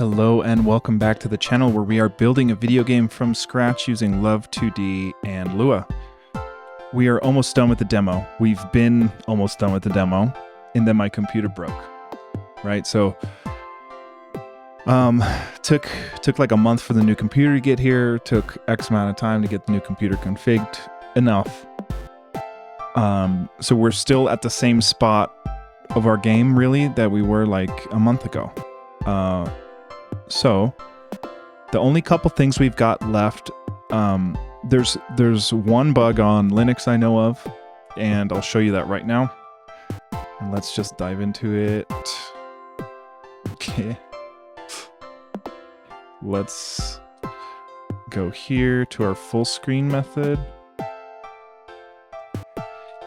Hello and welcome back to the channel where we are building a video game from scratch using Love2d and Lua. We are almost done with the demo. We've been almost done with the demo, and then my computer broke. Right, so took like a month for the new computer to get here, took X amount of time to get the new computer configured enough. So we're still at the same spot of our game really that we were like a month ago. So the only couple things we've got left, there's one bug on Linux I know of, and I'll show you that right now. And let's just dive into it. Okay. Let's go here to our full screen method.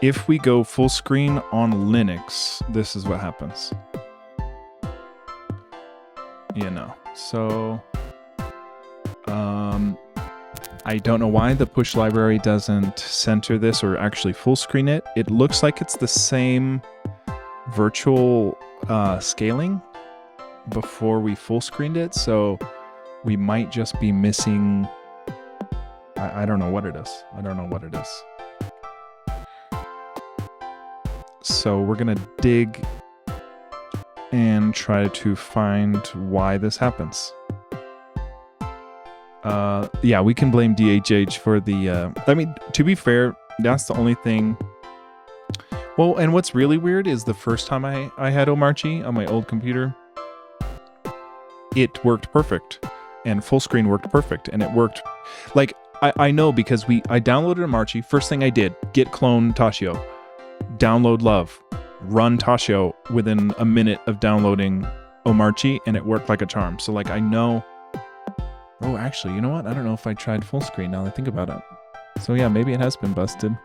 If we go full screen on Linux, this is what happens. You know, so I don't know why the push library doesn't center this or actually full screen it. It looks like it's the same virtual scaling before we full screened it, so we might just be missing. I don't know what it is. I don't know what it is. So we're gonna dig and try to find why this happens. Yeah, we can blame DHH for the, I mean, to be fair, that's the only thing. Well, and what's really weird is the first time I had Omarchi on my old computer, it worked perfect, and full screen worked perfect, and it worked, like, I know because I downloaded Omarchi, first thing I did, git clone Tashio, download Love, run Tashio within a minute of downloading Omarchi, and it worked like a charm. So like I know. Oh, actually, you know what? I don't know if I tried full screen now that I think about it. So yeah, maybe it has been busted.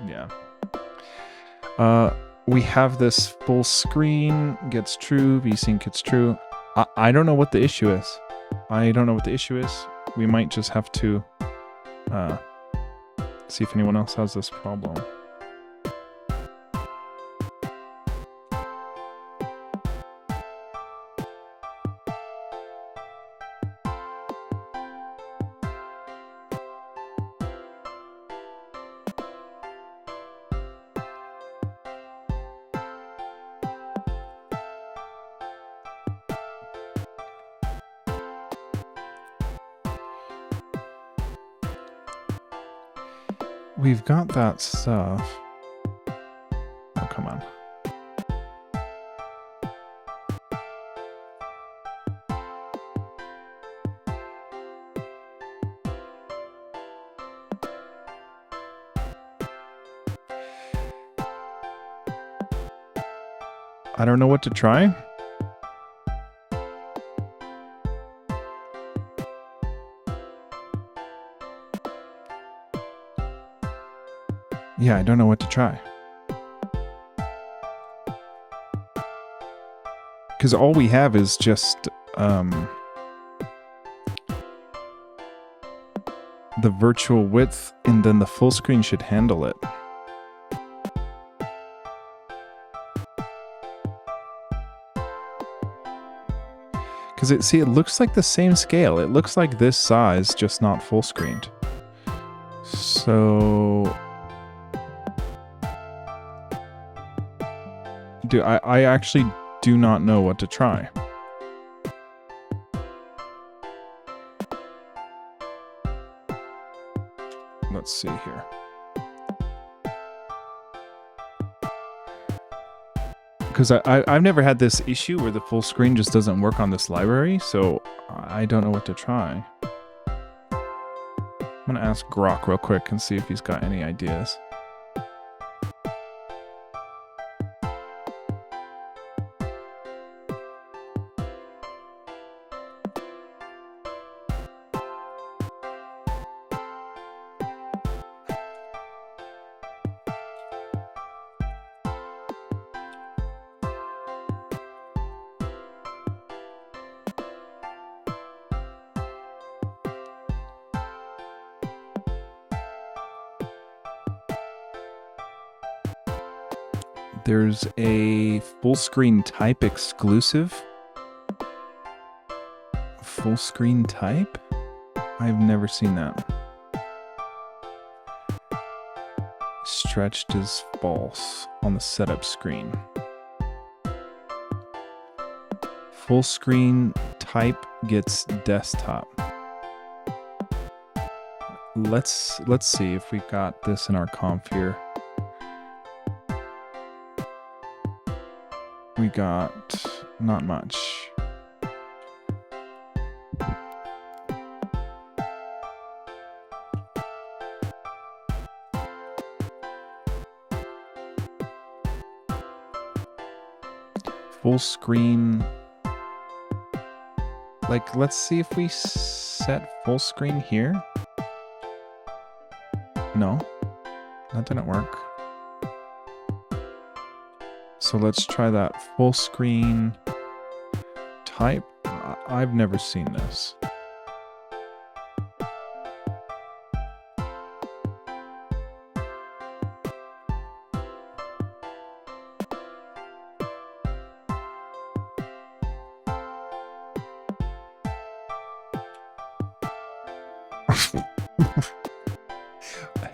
Yeah. We have this full screen gets true, vsync gets true. I don't know what the issue is. I don't know what the issue is. We might just have to see if anyone else has this problem. We've got that stuff. Oh, come on. I don't know what to try. Yeah, I don't know what to try. Because all we have is just the virtual width, and then the full screen should handle it. Because it looks like the same scale. It looks like this size, just not full screened. So I actually do not know what to try. Let's see here. Because I've never had this issue where the full screen just doesn't work on this library, so I don't know what to try. I'm gonna ask Grok real quick and see if he's got any ideas. There's a full screen type exclusive. Full screen type? I've never seen that. Stretched is false on the setup screen. Full screen type gets desktop. Let's see if we got this in our conf here. We got not much. Full screen. Like, let's see if we set full screen here. No, that didn't work. So let's try that full screen type. I've never seen this.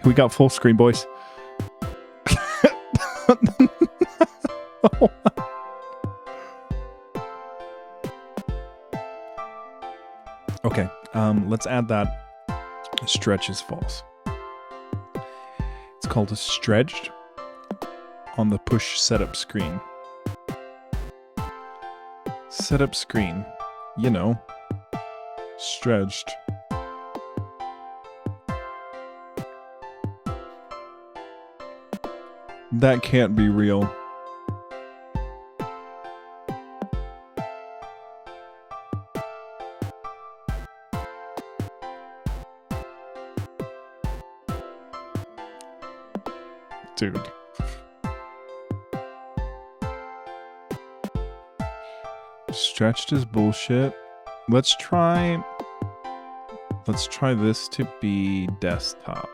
We got full screen, boys. Okay, let's add that. Stretch is false. It's called a stretched on the push setup screen. Setup screen, you know, stretched. That can't be real. Dude. Stretched is bullshit. Let's try this to be desktop.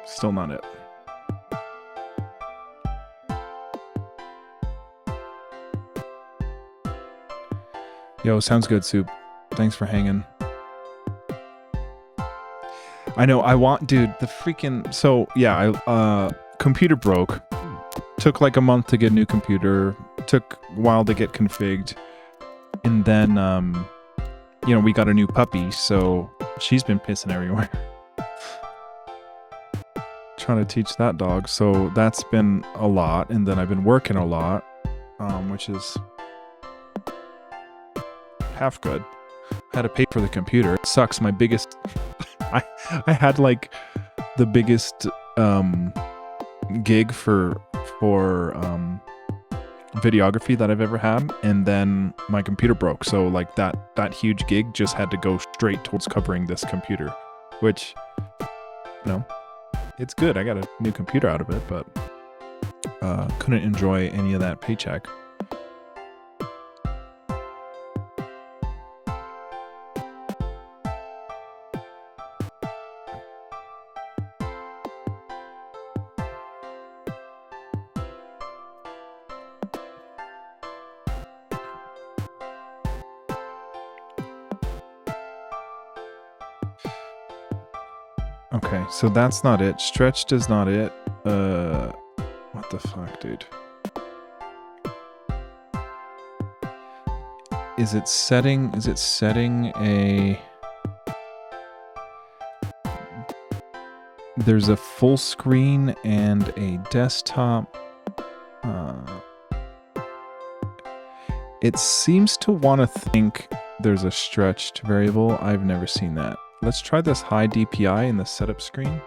Still not it. Yo, sounds good, Soup. Thanks for hanging. I know, dude, the freaking, so yeah, computer broke. Took like a month to get a new computer. Took a while to get configured. And then, you know, we got a new puppy, so she's been pissing everywhere. Trying to teach that dog, so that's been a lot. And then I've been working a lot, which is half good. I had to pay for the computer. It sucks. My biggest I had like the biggest gig for videography that I've ever had, and then my computer broke, so like that huge gig just had to go straight towards covering this computer, which, you know, it's good. I got a new computer out of it, but couldn't enjoy any of that paycheck. Okay, so that's not it. Stretched is not it. What the fuck, dude? Is it setting a... There's a full screen and a desktop. It seems to want to think there's a stretched variable. I've never seen that. Let's try this high DPI in the setup screen.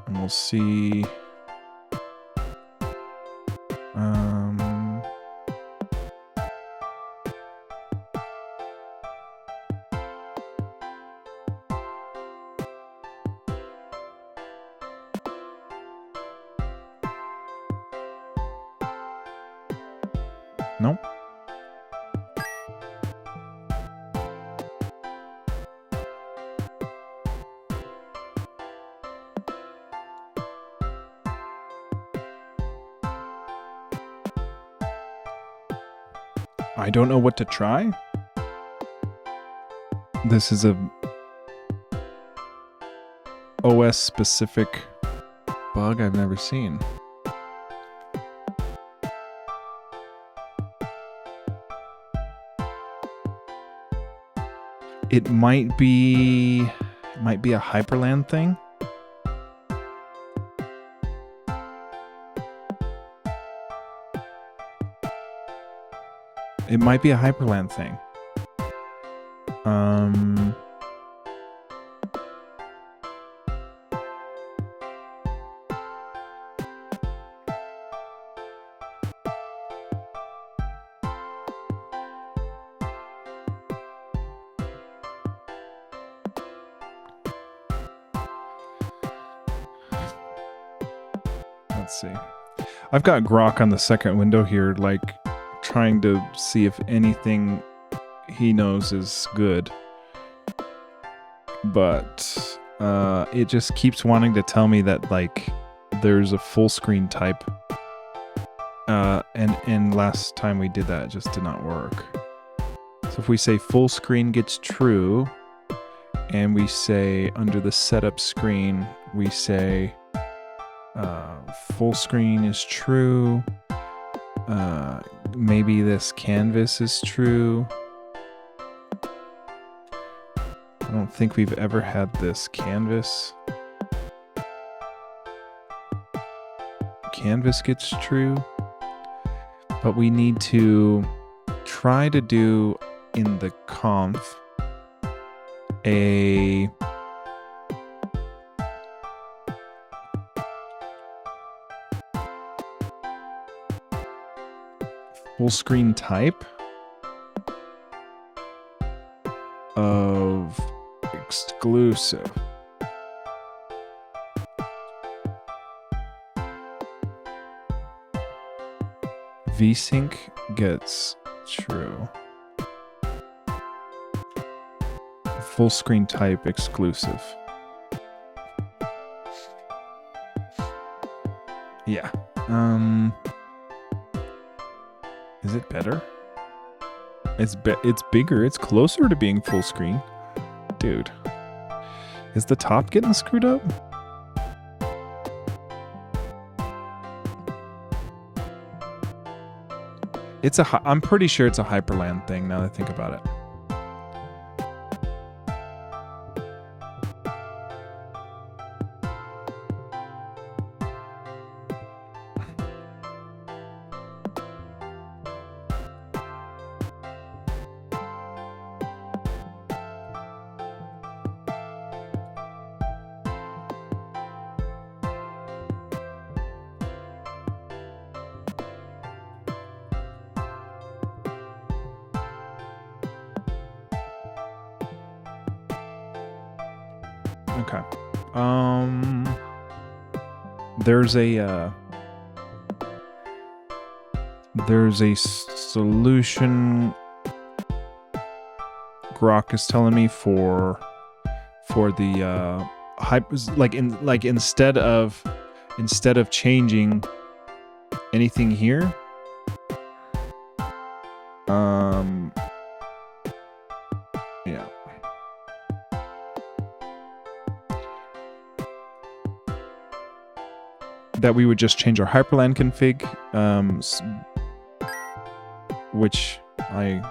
And we'll see. Nope. I don't know what to try. This is a OS specific bug I've never seen. It might be a Hyperland thing. It might be a Hyperland thing. Let's see. I've got Grok on the second window here, like trying to see if anything he knows is good. But it just keeps wanting to tell me that like there's a full screen type. And last time we did that, it just did not work. So if we say full screen gets true, and we say under the setup screen, we say full screen is true. Maybe this canvas is true. I don't think we've ever had this canvas. Canvas gets true. But we need to try to do in the conf a full screen type of exclusive. VSync gets true. Full screen type exclusive. Yeah. Is it better? It's bigger. It's closer to being full screen. Dude. Is the top getting screwed up? I'm pretty sure it's a Hyperland thing now that I think about it. Okay. There's a solution Grok is telling me for the instead of changing anything here, yeah. That we would just change our Hyperland config, which I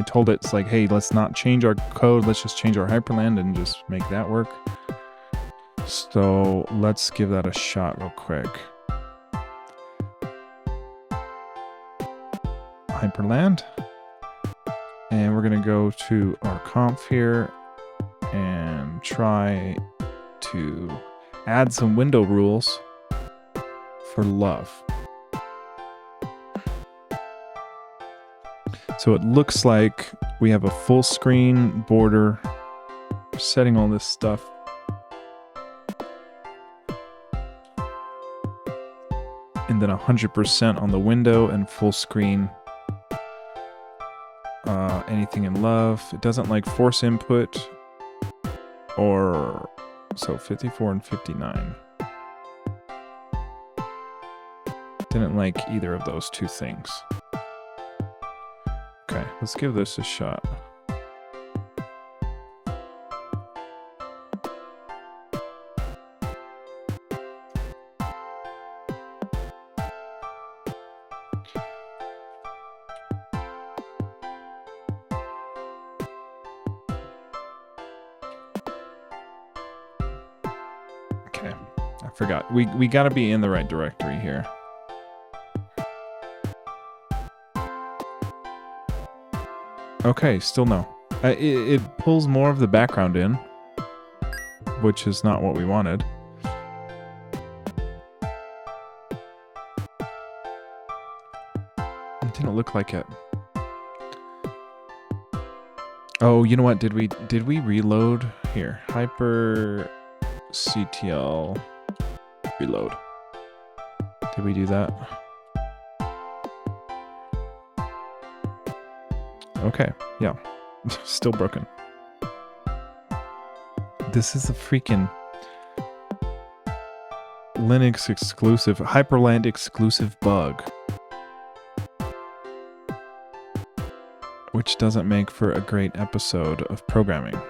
told it, it's like, hey, let's not change our code, let's just change our Hyperland and just make that work. So let's give that a shot real quick. Hyperland. And we're gonna go to our conf here and try to add some window rules for love. So it looks like we have a full screen border. We're setting all this stuff. And then 100% on the window and full screen. Anything in love. It doesn't like force input or so 54 and 59. Didn't like either of those two things. Let's give this a shot. Okay, I forgot. We got to be in the right directory here. Okay, still no. It pulls more of the background in, which is not what we wanted. It didn't look like it. Oh, you know what? Did we reload here? Hyper CTL reload. Did we do that? Okay, yeah. Still broken. This is a freaking Linux exclusive, Hyperland exclusive bug. Which doesn't make for a great episode of programming.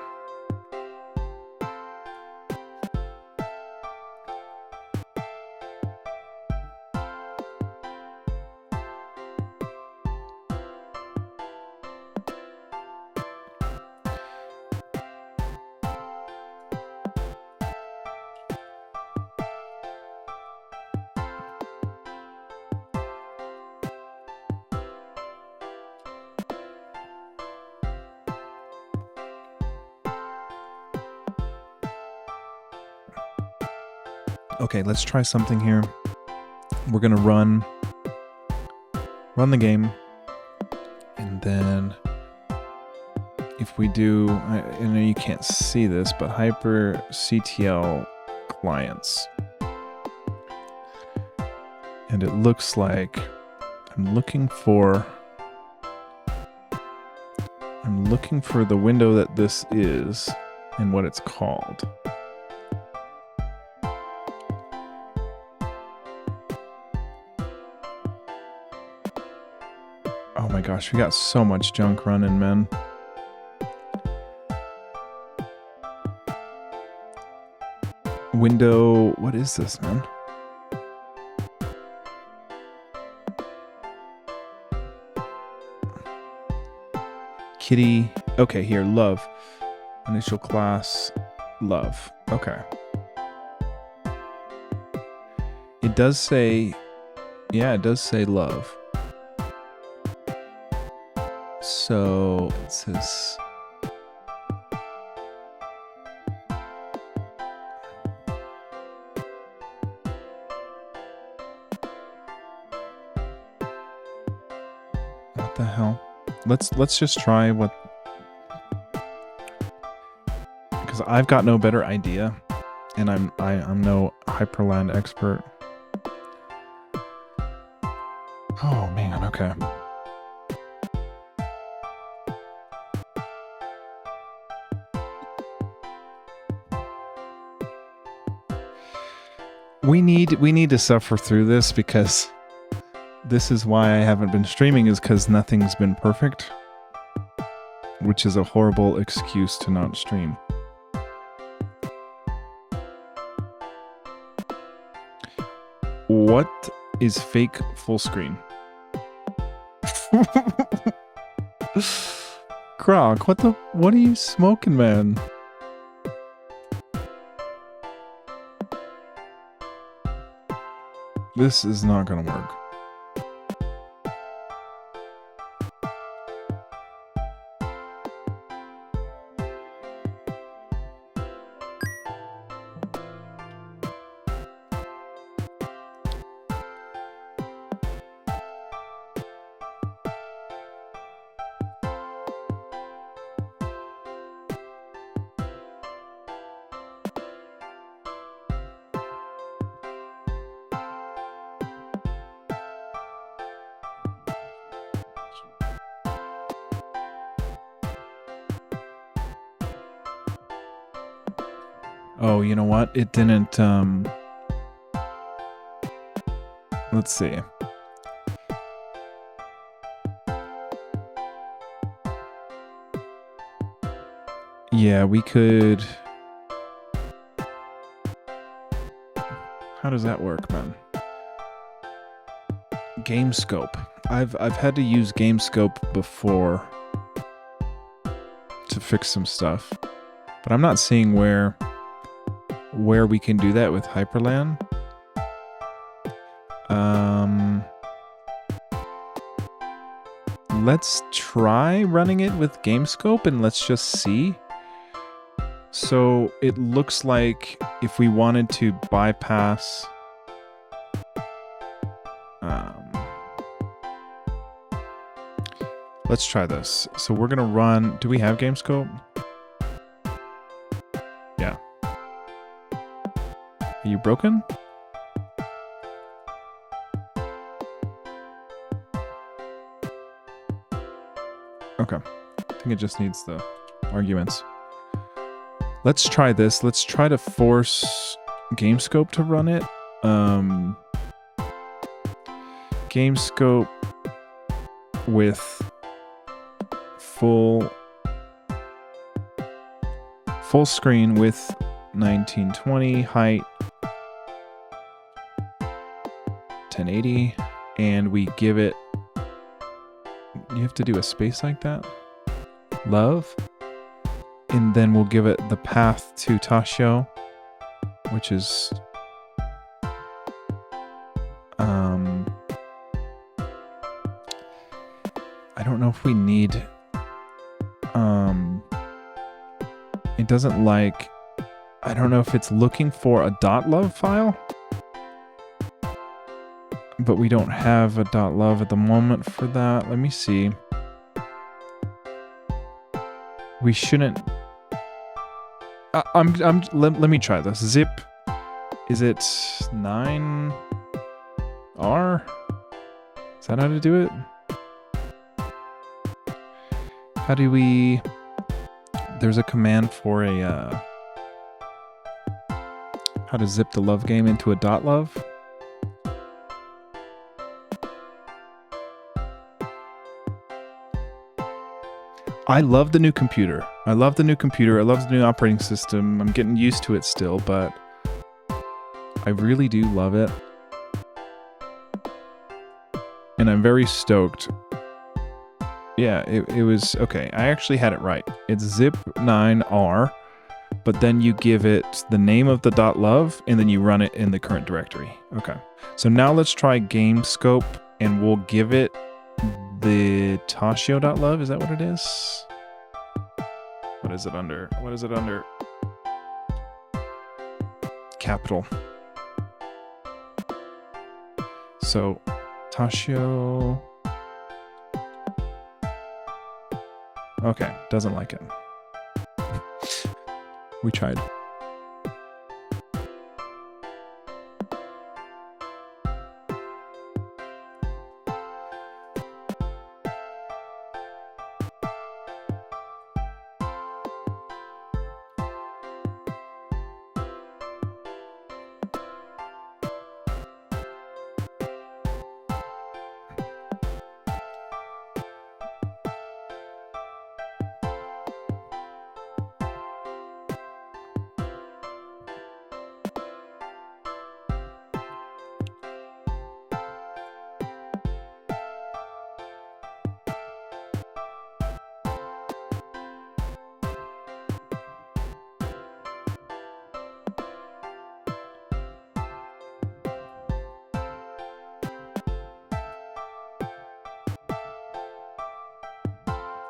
Okay, let's try something here. We're gonna run the game, and then if we do, I know you can't see this, but Hyper CTL clients, and it looks like I'm looking for the window that this is and what it's called. Oh my gosh, we got so much junk running, man. Window, what is this, man? Kitty, okay, here, love. Initial class, love, okay. It does say, yeah, it does say love. So it says what the hell? Let's just try what, because I've got no better idea, and I'm no Hyperland expert. Oh man, okay. We need to suffer through this, because this is why I haven't been streaming, is because nothing's been perfect, which is a horrible excuse to not stream. What is fake full screen? Croc, what are you smoking, man? This is not gonna work. Oh, you know what? It didn't, let's see. Yeah, we could... How does that work, man? Game scope. I've had to use game scope before to fix some stuff, but I'm not seeing where we can do that with Hyperland. Let's try running it with GameScope and let's just see. So it looks like if we wanted to bypass let's try this. So we're gonna run, do we have GameScope? Yeah. Are you broken? Okay. I think it just needs the arguments. Let's try this. Let's try to force GameScope to run it. GameScope with full screen with 1920 height 1080, and we give it, you have to do a space like that, love, and then we'll give it the path to Tashio, which is I don't know if we need it doesn't like, I don't know if it's looking for a .love file, but we don't have a .love at the moment for that. Let me see. We shouldn't. Let me try this. Zip. Is it 9R? Is that how to do it? How do we? There's a command for a how to zip the love game into a .love. I love the new computer. I love the new computer. I love the new operating system. I'm getting used to it still, but I really do love it. And I'm very stoked. Yeah, it was, okay, I actually had it right. It's zip9R, but then you give it the name of the .love, and then you run it in the current directory. Okay, so now let's try GameScope, and we'll give it the Tashio.love. Is that what it is? What is it under? What is it under? Capital. So, Tashio... Okay, doesn't like it. We tried.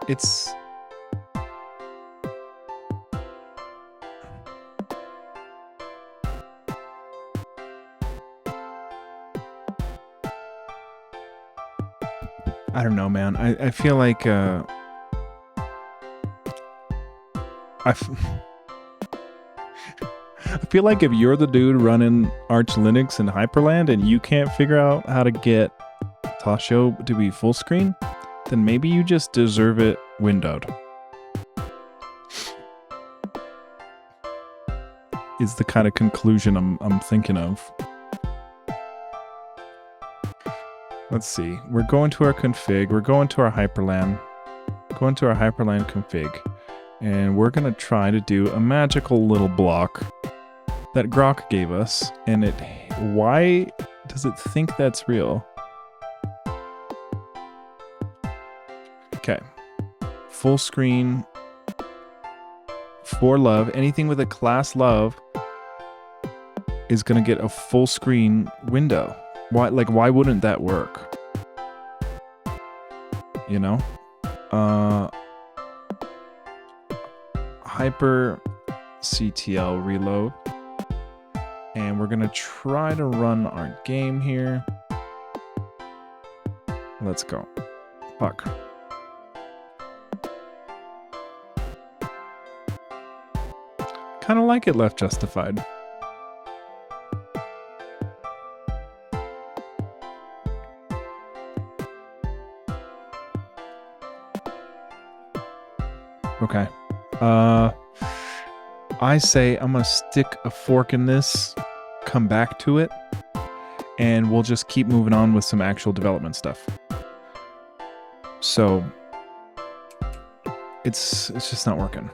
It's... I don't know, man. I feel like I feel like if you're the dude running Arch Linux and Hyperland and you can't figure out how to get Tashio to be full screen, then maybe you just deserve it windowed. Is the kind of conclusion I'm thinking of. Let's see. We're going to our config. We're going to our Hyperland. Going to our Hyperland config. And we're going to try to do a magical little block that Grok gave us. And why does it think that's real? Okay. Full screen for love. Anything with a class love is going to get a full screen window. Why wouldn't that work? You know? Hyper CTL reload. And we're going to try to run our game here. Let's go. Fuck. Kind of like it left justified. Okay. I say I'm gonna stick a fork in this, come back to it, and we'll just keep moving on with some actual development stuff. So it's just not working.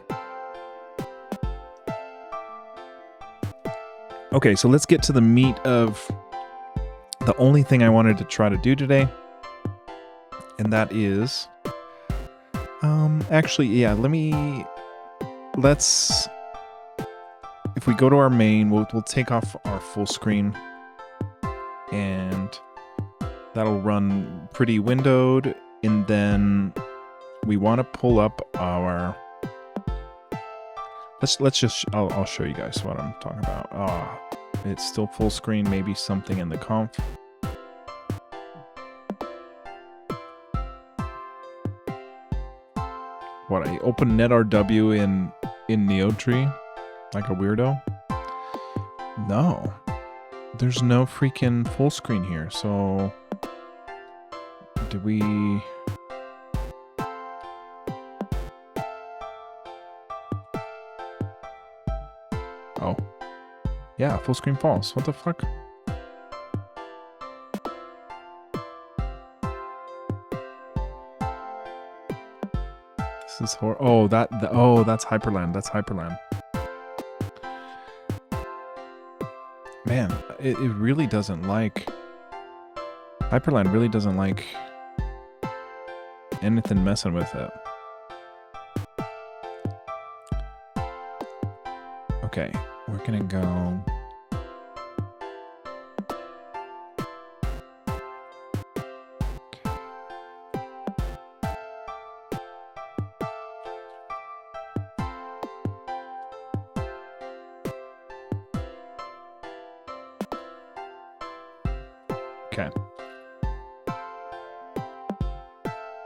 Okay, so let's get to the meat of the only thing I wanted to try to do today, and that is actually, yeah, let's if we go to our main, we'll take off our full screen, and that'll run pretty windowed, and then we want to pull up our let's just I'll show you guys what I'm talking about. It's still full screen, maybe something in the conf. What, I open NetRW in NeoTree like a weirdo? No. There's no freaking full screen here. So did we Oh. Yeah, full screen false. What the fuck? This is oh, that's Hyperland. That's Hyperland. Man, it really doesn't like Hyperland really doesn't like anything messing with it. Okay, we're gonna go. Okay.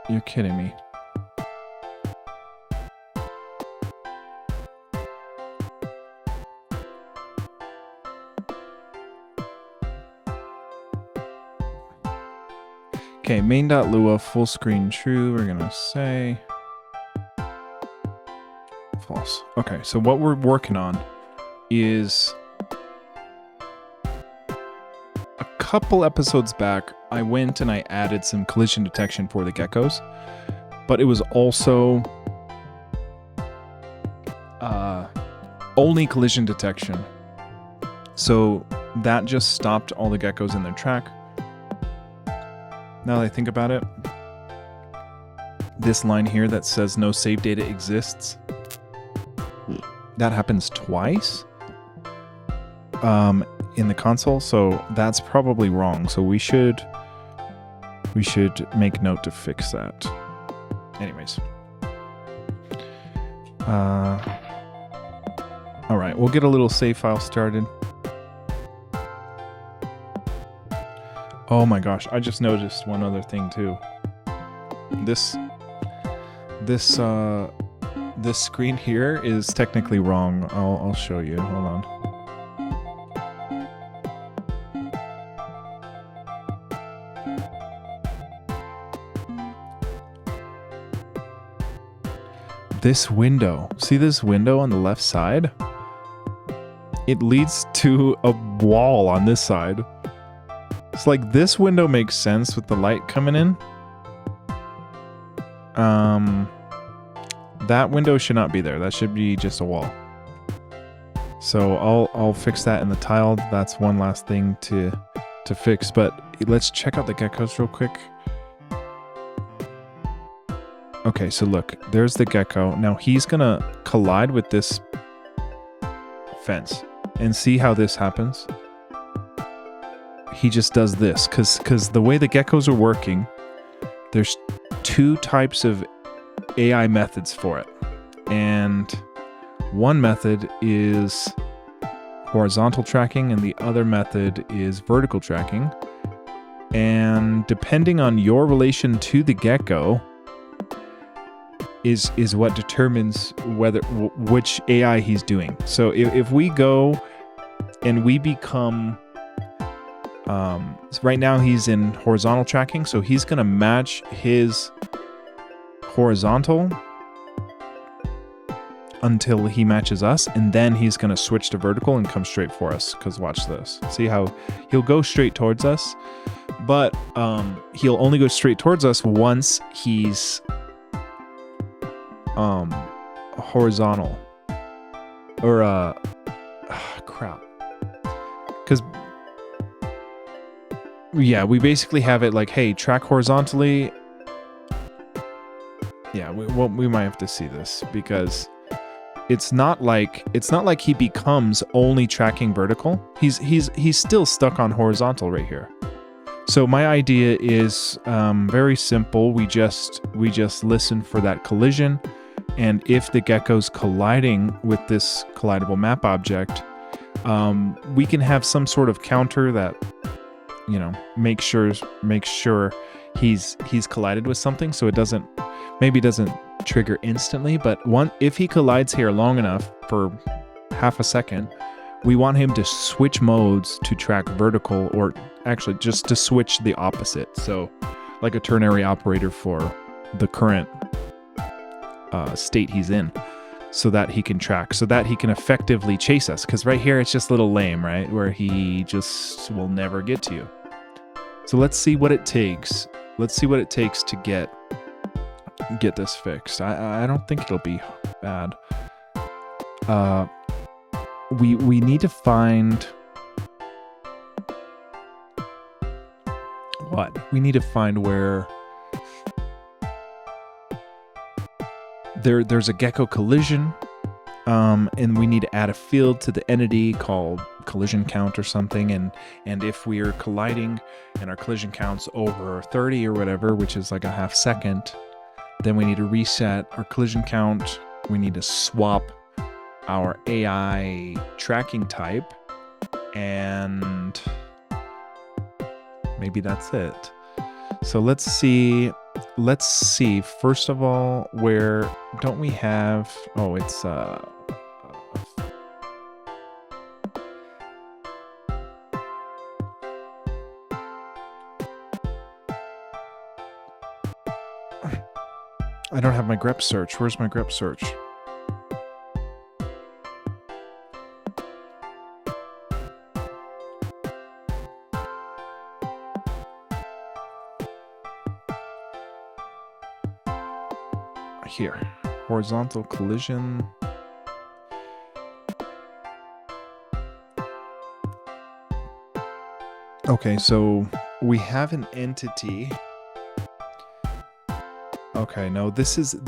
You're kidding me. Okay, main.lua full screen true, we're gonna say false. Okay, so what we're working on is a couple episodes back, I went and I added some collision detection for the geckos, but it was also only collision detection. So that just stopped all the geckos in their track. Now that I think about it, this line here that says no save data exists, that happens twice in the console, so that's probably wrong. So we should make note to fix that. Anyways. All right, we'll get a little save file started. Oh my gosh, I just noticed one other thing too. This screen here is technically wrong. I'll show you. Hold on. This window. See this window on the left side? It leads to a wall on this side. It's like this window makes sense with the light coming in. that window should not be there. That should be just a wall. So I'll fix that in the tile. That's one last thing to fix, but let's check out the geckos real quick. Okay, so look, there's the gecko. Now he's gonna collide with this fence and see how this happens. He just does this because the way the geckos are working, there's two types of AI methods for it. And one method is horizontal tracking and the other method is vertical tracking. And depending on your relation to the gecko is what determines which AI he's doing. So if we go and we become right now he's in horizontal tracking, so he's gonna match his horizontal until he matches us, and then he's gonna switch to vertical and come straight for us. Because watch this, see how he'll go straight towards us, but he'll only go straight towards us once he's horizontal or crap, because yeah, we basically have it like, hey, track horizontally. Yeah, we might have to see this because it's not like he becomes only tracking vertical. He's still stuck on horizontal right here. So my idea is very simple. We just listen for that collision, and if the gecko's colliding with this collidable map object, we can have some sort of counter that, you know, make sure he's collided with something, so it doesn't trigger instantly, but if he collides here long enough for half a second, we want him to switch modes to track vertical, or actually just to switch the opposite. So like a ternary operator for the current state he's in, so that he can track, so that he can effectively chase us. Because right here it's just a little lame, right? Where he just will never get to you. So let's see what it takes. Let's see what it takes to get this fixed. I don't think it'll be bad. We need to find what? We need to find where there's a gecko collision, and we need to add a field to the entity called collideCount or something, and if we are colliding and our collision count's over 30 or whatever, which is like a half second, then we need to reset our collision count. We need to swap our AI tracking type, and maybe that's it. So let's see first of all, where don't we have, oh, it's I don't have my grep search. Where's my grep search? Here, horizontal collision. Okay, so we have an entity. Okay, no, this is for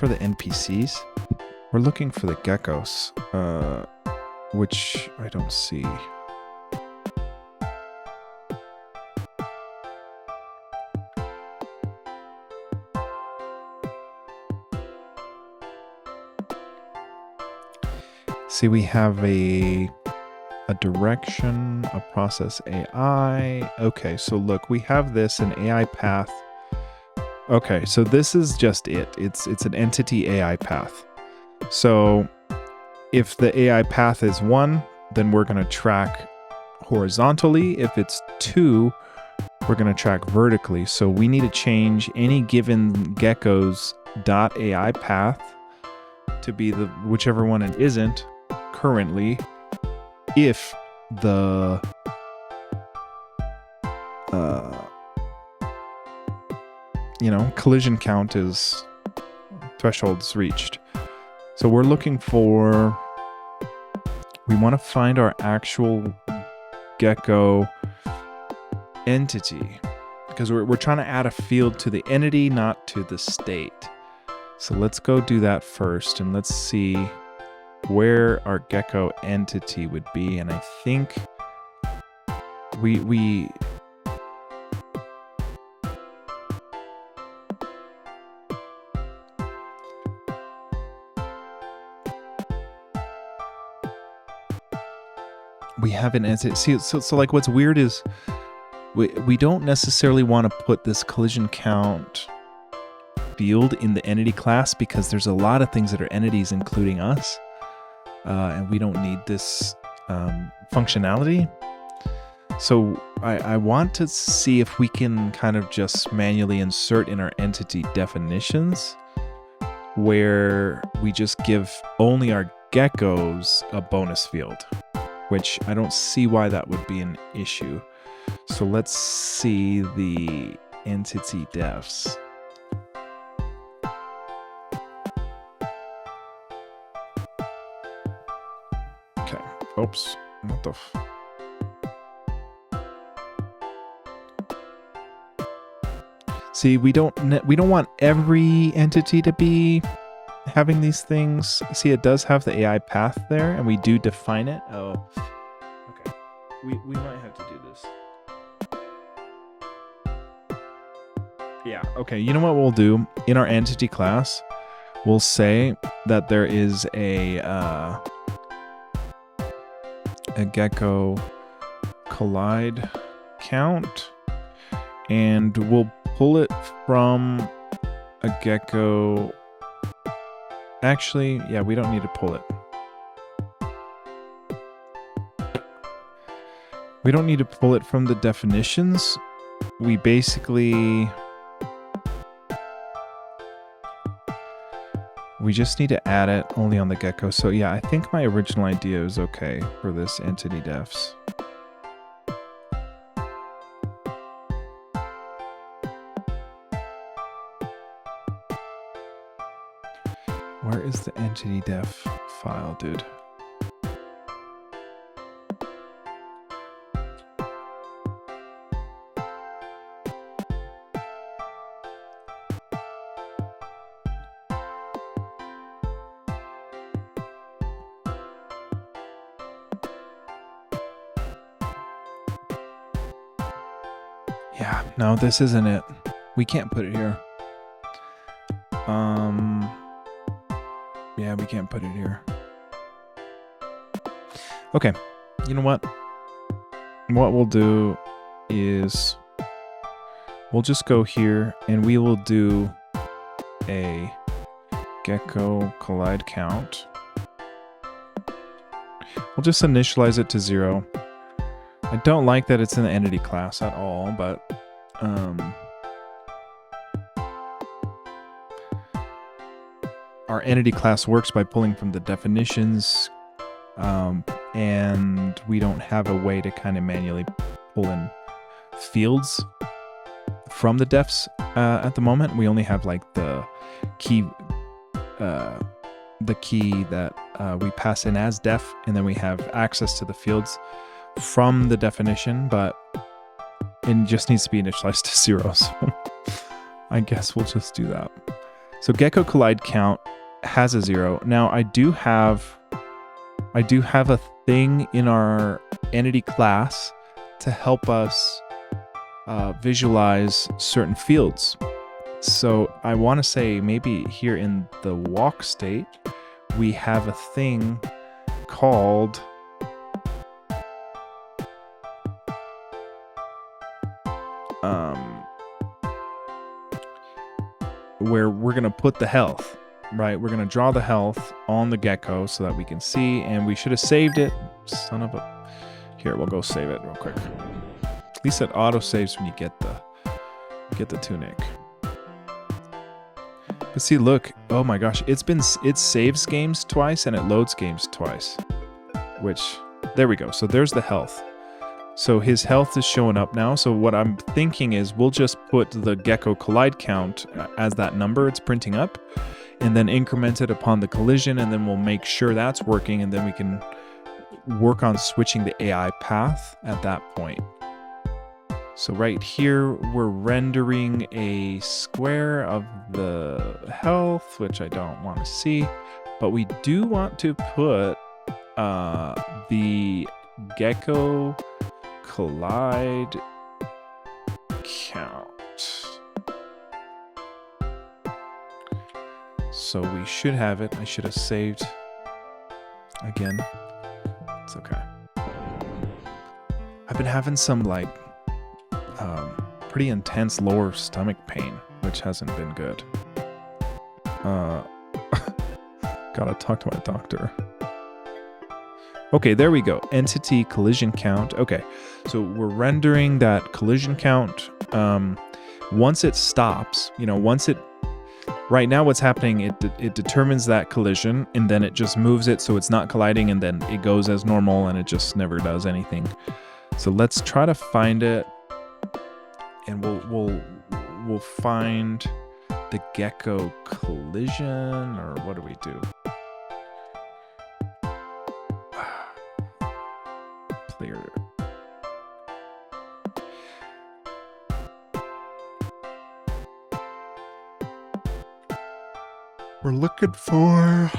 the NPCs. We're looking for the geckos, which I don't see. See, we have a direction, a process AI. Okay, so look, we have this, an AI path. Okay, so this is just it. It's an entity AI path. So if the AI path is 1, then we're going to track horizontally. If it's 2, we're going to track vertically. So we need to change any given gecko's .ai path to be the whichever one it isn't currently, if the collision count is thresholds reached. So we're looking for, we want to find our actual gecko entity, because we're trying to add a field to the entity, not to the state. So let's go do that first, and let's see where our gecko entity would be. And I think we have an entity. See, so like what's weird is we don't necessarily want to put this collision count field in the entity class, because there's a lot of things that are entities, including us, and we don't need this functionality. So I want to see if we can kind of just manually insert in our entity definitions where we just give only our geckos a bonus field, which I don't see why that would be an issue. So let's see the entity defs. Okay. Oops. What the See, we don't want every entity to be having these things. See, it does have the AI path there, and we do define it. Oh, okay. We might have to do this. Yeah, okay. You know what we'll do? In our entity class, we'll say that there is a gecko collideCount, and we'll pull it from a gecko. Actually, yeah, we don't need to pull it. We don't need to pull it from the definitions. We basically, we just need to add it only on the gecko. So yeah, I think my original idea is okay for this entity defs. Where is the entity def file, dude? Yeah, no, this isn't it. We can't put it here. Yeah, we can't put it here. Okay, you know what? What we'll do is we'll just go here and we will do a gecko collideCount. We'll just initialize it to 0. I don't like that it's in the entity class at all, but our entity class works by pulling from the definitions, and we don't have a way to kind of manually pull in fields from the defs at the moment. We only have like the key that we pass in as def, and then we have access to the fields from the definition, but it just needs to be initialized to 0. So I guess we'll just do that. So gecko collideCount has a 0. Now I do have a thing in our entity class to help us visualize certain fields. So I want to say maybe here in the walk state, we have a thing called where we're going to put the health, right? We're going to draw the health on the gecko so that we can see, and we should have saved it. Son of a... Here, we'll go save it real quick. At least it auto saves when you get the tunic. But see, look, oh my gosh, it saves games twice and it loads games twice, which, there we go. So there's the health. So his health is showing up now. So what I'm thinking is we'll just put the gecko collideCount as that number it's printing up. and then increment it upon the collision, and then we'll make sure that's working, and then we can work on switching the AI path at that point. So right here, we're rendering a square of the health, which I don't want to see, but we do want to put the gecko collide count. So we should have it. I should have saved again. It's okay. I've been having some like pretty intense lower stomach pain, which hasn't been good. Gotta talk to my doctor. Okay, there we go. Entity collision count. Okay, so we're rendering that collision count. Once it stops, you know, right now what's happening, it determines that collision, and then it just moves it so it's not colliding, and then it goes as normal, and it just never does anything. So let's try to find it, and we'll find the gecko collision, or what do we do? Clear. We're looking for,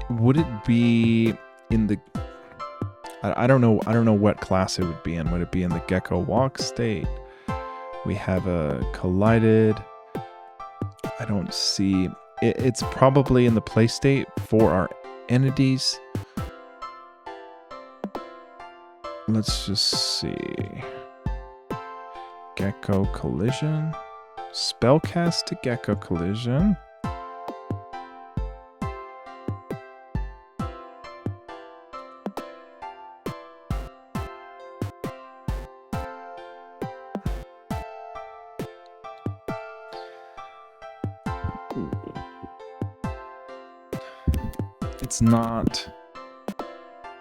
would it be in the, I don't know what class it would be in. Would it be in the gecko walk state? We have a collided. I don't see, it's probably in the play state for our entities. Let's just see. Gecko collision. Spellcast to gecko collision.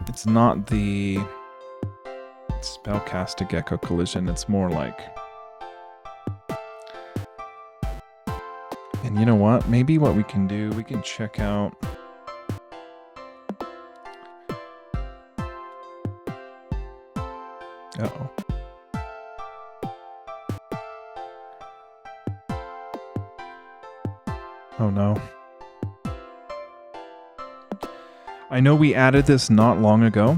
It's not the spellcast to gecko collision. It's more like, and you know what? Maybe what we can do, we can check out. Uh-oh. Oh no. I know we added this not long ago,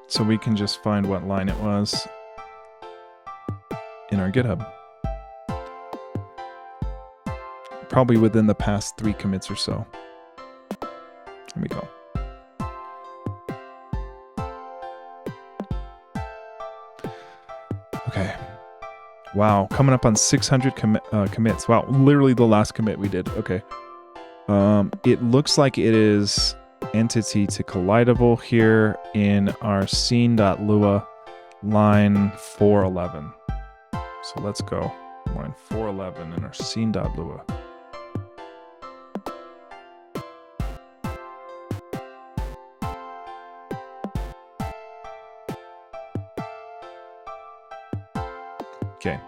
so we can just find what line it was in our GitHub. Probably within the past 3 commits or so. Here we go. Okay. Wow, coming up on 600 commits. Wow, literally the last commit we did. Okay. It looks like it is entity to collidable here in our scene.lua line 411. So let's go. Line 411 in our scene.lua. Okay.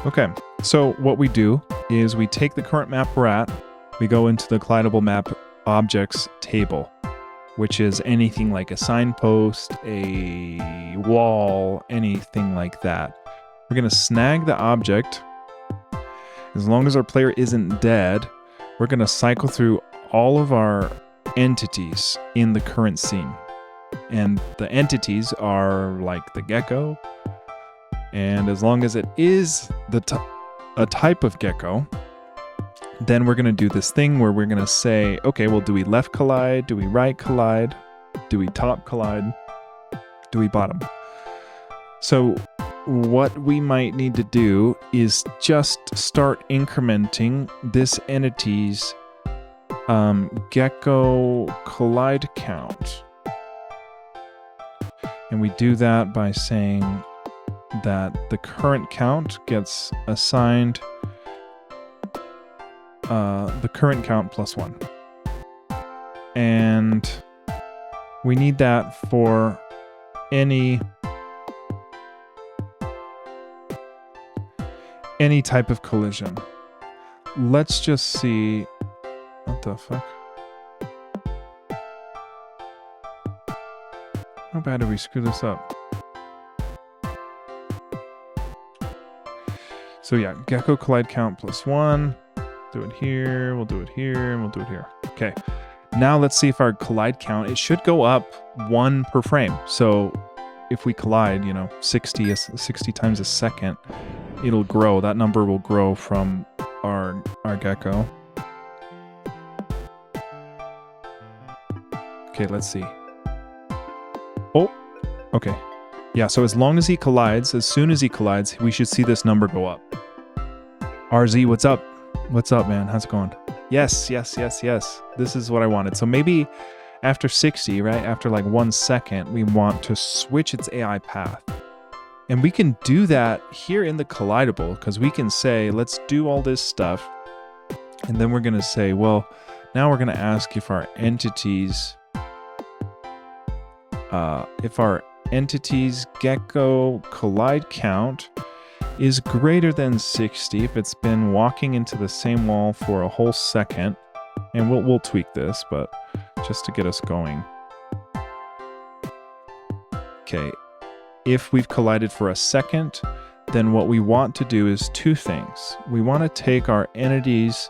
Okay, so what we do is we take the current map we're at, we go into the collidable map objects table, which is anything like a signpost, a wall, anything like that. We're going to snag the object. As long as our player isn't dead, we're going to cycle through all of our entities in the current scene. And the entities are like the gecko. And as long as it is a type of gecko, then we're going to do this thing where we're going to say, okay, well, do we left collide? Do we right collide? Do we top collide? Do we bottom? So what we might need to do is just start incrementing this entity's gecko collide count. And we do that by saying that the current count gets assigned the current count plus 1. And we need that for any type of collision. Let's just see. What the fuck? How bad did we screw this up? So yeah, gecko collide count +1. Do it here, we'll do it here, and we'll do it here. Okay. Now let's see if our collide count, it should go up 1 per frame. So if we collide, 60 times a second, it'll grow. That number will grow from our gecko. Okay, let's see. Oh, okay. Yeah, so as long as he collides, as soon as he collides, we should see this number go up. RZ, what's up? What's up, man? How's it going? Yes. This is what I wanted. So maybe after 60, right? After like 1 second, we want to switch its AI path. And we can do that here in the collidable because we can say, let's do all this stuff. And then we're going to say, well, now we're going to ask if our entities, gecko collide count is greater than 60 if it's been walking into the same wall for a whole second. And we'll tweak this, but just to get us going. Okay, if we've collided for a second, then what we want to do is 2 things. We want to take our entity's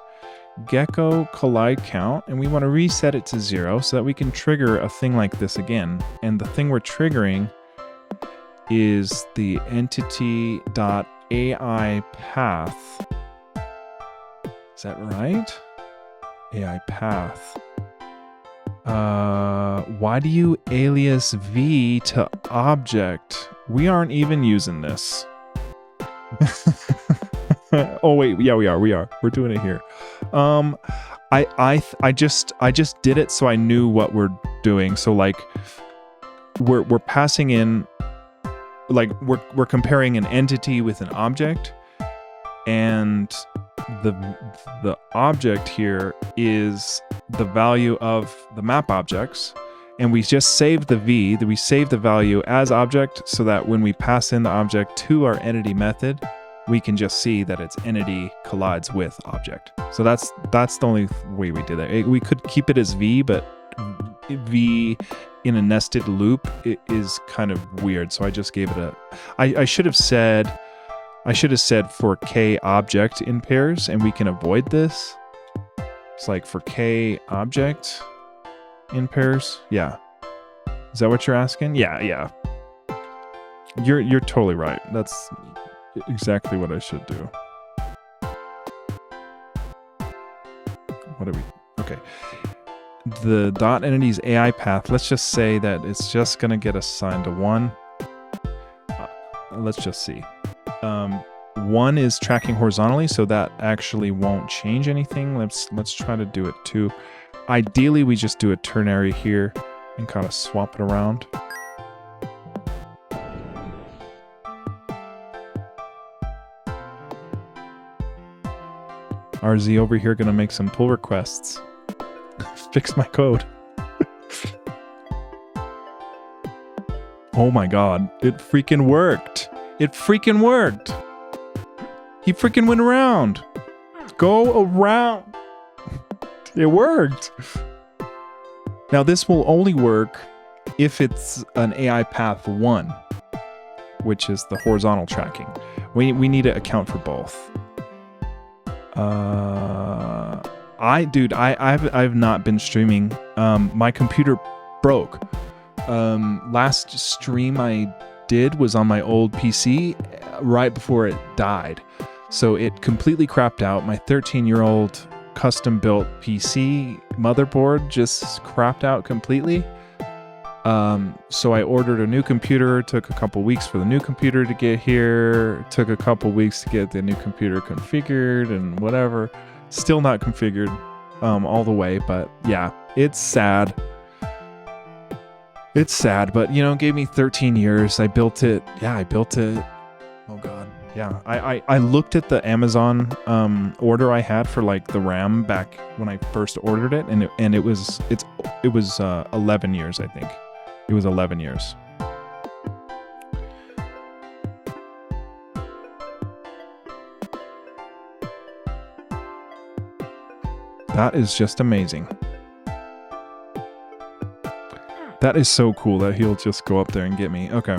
gecko collide count and we want to reset it to 0 so that we can trigger a thing like this again. And the thing we're triggering is the entity.ai path. Is that right? AI path. Why do you alias V to object? We aren't even using this. Oh wait, yeah, we are. We're doing it here. I just did it so I knew what we're doing. So like we're passing in, like we're comparing an entity with an object, and the object here is the value of the map objects, and we just save the V, we save the value as object so that when we pass in the object to our entity method, we can just see that its entity collides with object. So that's the only way we did it. We could keep it as V, but V in a nested loop is kind of weird. So I just gave it I should have said for K object in pairs, and we can avoid this. It's like for K object in pairs. Yeah. Is that what you're asking? Yeah. You're totally right. That's exactly what I should do. Okay. The dot entity's AI path, let's just say that it's just going to get assigned to 1. Let's just see. 1 is tracking horizontally, so that actually won't change anything. Let's try to do it 2. Ideally, we just do a ternary here and kind of swap it around. RZ over here gonna make some pull requests. Fix my code. Oh my god, it freaking worked. It freaking worked. He freaking went around. Go around. It worked. Now this will only work if it's an AI path 1, which is the horizontal tracking. We need to account for both. I've not been streaming. My computer broke. Last stream I did was on my old PC right before it died. So it completely crapped out. My 13-year-old custom-built PC motherboard just crapped out completely. So I ordered a new computer. It took a couple weeks for the new computer to get here. It took a couple weeks to get the new computer configured and whatever. Still not configured all the way, but yeah, it's sad. It's sad, but it gave me 13 years. I built it. Yeah, I built it. Oh god. Yeah, I looked at the Amazon order I had for like the RAM back when I first ordered it, and it was 11 years, I think. It was 11 years. That is just amazing. That is so cool that he'll just go up there and get me. Okay.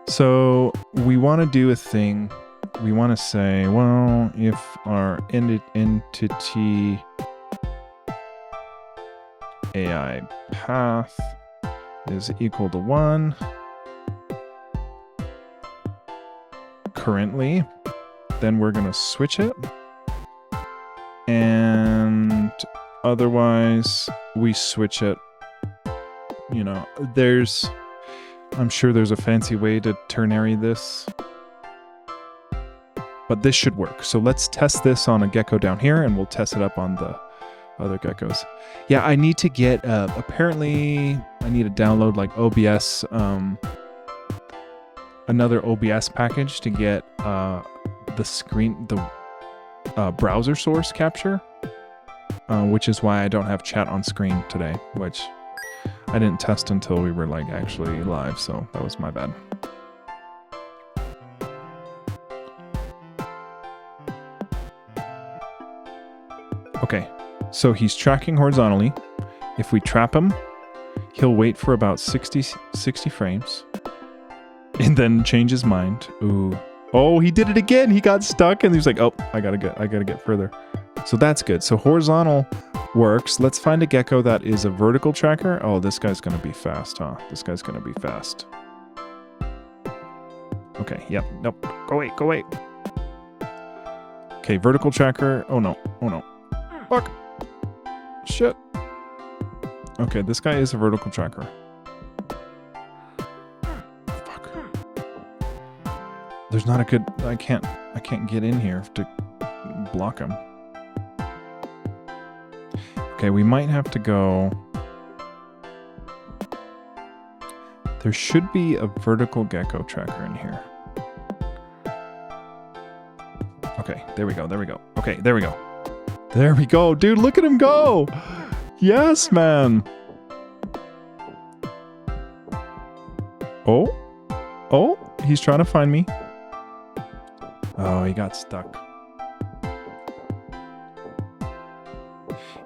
So we want to do a thing. We want to say, well, if our entity AI path is equal to 1 currently, then we're going to switch it. And otherwise, we switch it. You know, I'm sure there's a fancy way to ternary this, but this should work. So let's test this on a gecko down here, and we'll test it up on the other geckos. Yeah, I need to get, apparently I need to download like OBS, another OBS package to get the browser source capture, which is why I don't have chat on screen today, which I didn't test until we were like actually live, so that was my bad. Okay, so he's tracking horizontally. If we trap him, he'll wait for about 60 frames and then change his mind. Ooh. Oh, he did it again. He got stuck and he's like, oh, I gotta get further. So that's good. So horizontal works. Let's find a gecko that is a vertical tracker. Oh, this guy's gonna be fast, huh? This guy's gonna be fast. Okay, yep, nope. Go away. Okay, vertical tracker. Oh no. Fuck. Shit. Okay, this guy is a vertical tracker. Fuck. There's not a good, I can't get in here to block him. Okay, we might have to go. There should be a vertical gecko tracker in here. Okay, there we go. Okay, there we go. There we go. Dude, look at him go. Yes, man. Oh, he's trying to find me. Oh, he got stuck.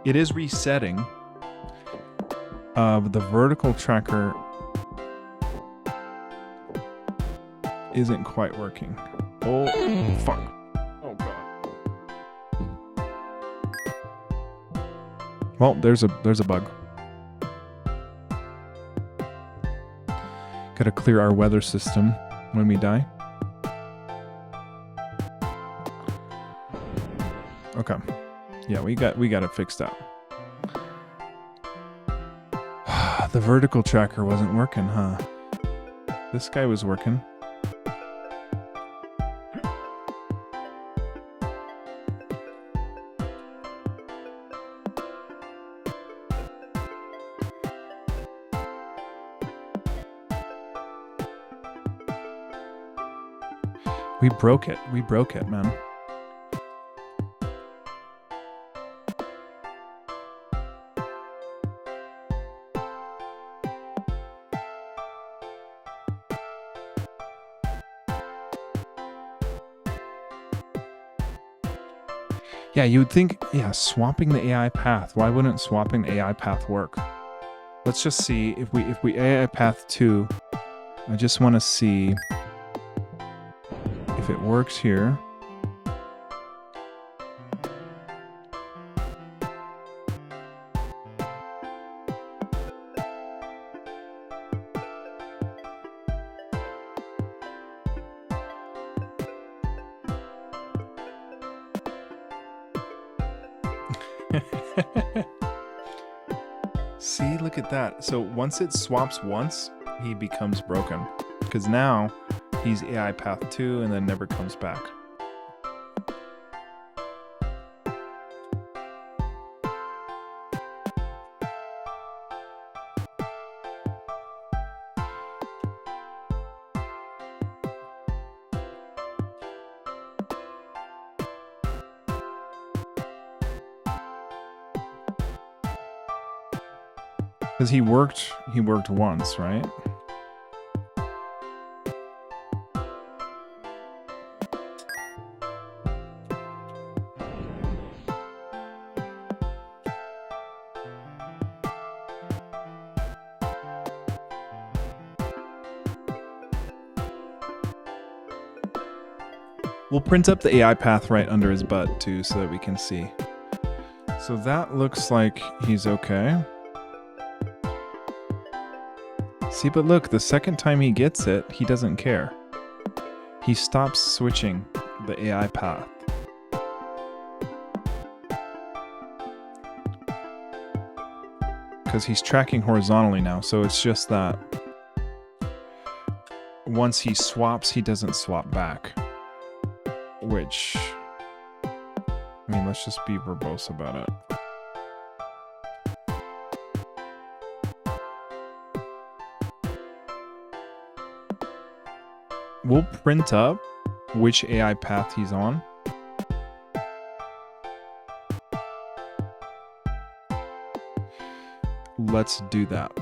It is resetting. The vertical tracker isn't quite working. Oh, fuck. Oh, God. Well, there's a bug. Gotta clear our weather system when we die. Okay. Yeah, we got it fixed out. The vertical tracker wasn't working, huh? This guy was working. We broke it, man. Yeah, you would think, yeah, swapping the AI path. Why wouldn't swapping the AI path work? Let's just see if we AI path 2. I just want to see if it works here. See, look at that. So once it swaps once, he becomes broken. Because now he's AI path 2 and then never comes back. Because he worked once, right? We'll print up the AI path right under his butt too so that we can see. So that looks like he's okay. See, but look, the second time he gets it, he doesn't care. He stops switching the AI path. Because he's tracking horizontally now, so it's just that once he swaps, he doesn't swap back. Which, I mean, let's just be verbose about it. We'll print up which AI path he's on. Let's do that.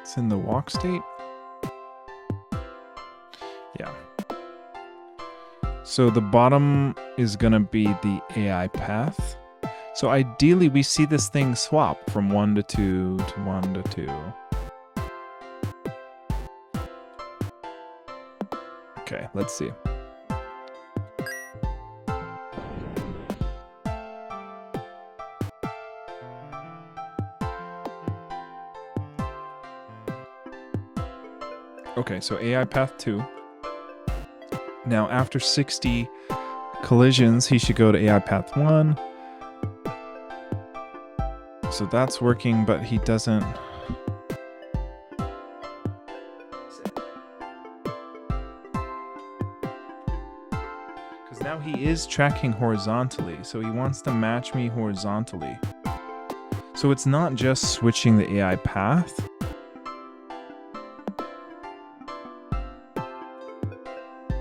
It's in the walk state. Yeah. So the bottom is going to be the AI path. So ideally we see this thing swap from 1 to 2 to 1 to 2. Okay, let's see. Okay, so AI path 2. Now after 60 collisions, he should go to AI path 1. So that's working, but he doesn't... Because now he is tracking horizontally, so he wants to match me horizontally. So it's not just switching the AI path.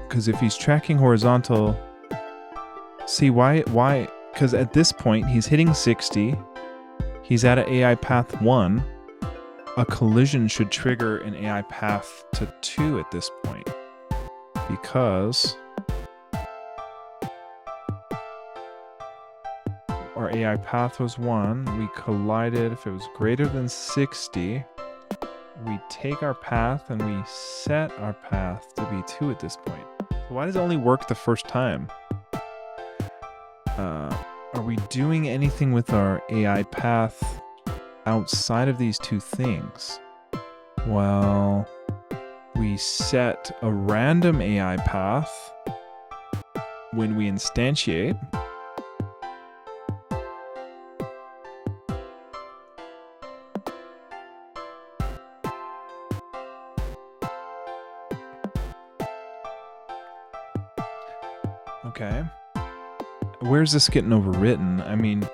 Because if he's tracking horizontal, see why? Because at this point he's hitting 60. He's at an AI path 1. A collision should trigger an AI path to 2 at this point. Because our AI path was 1. We collided. If it was greater than 60, we take our path and we set our path to be 2 at this point. So why does it only work the first time? Are we doing anything with our AI path outside of these two things? Well, we set a random AI path when we instantiate. Okay. Where's this getting overwritten? I mean,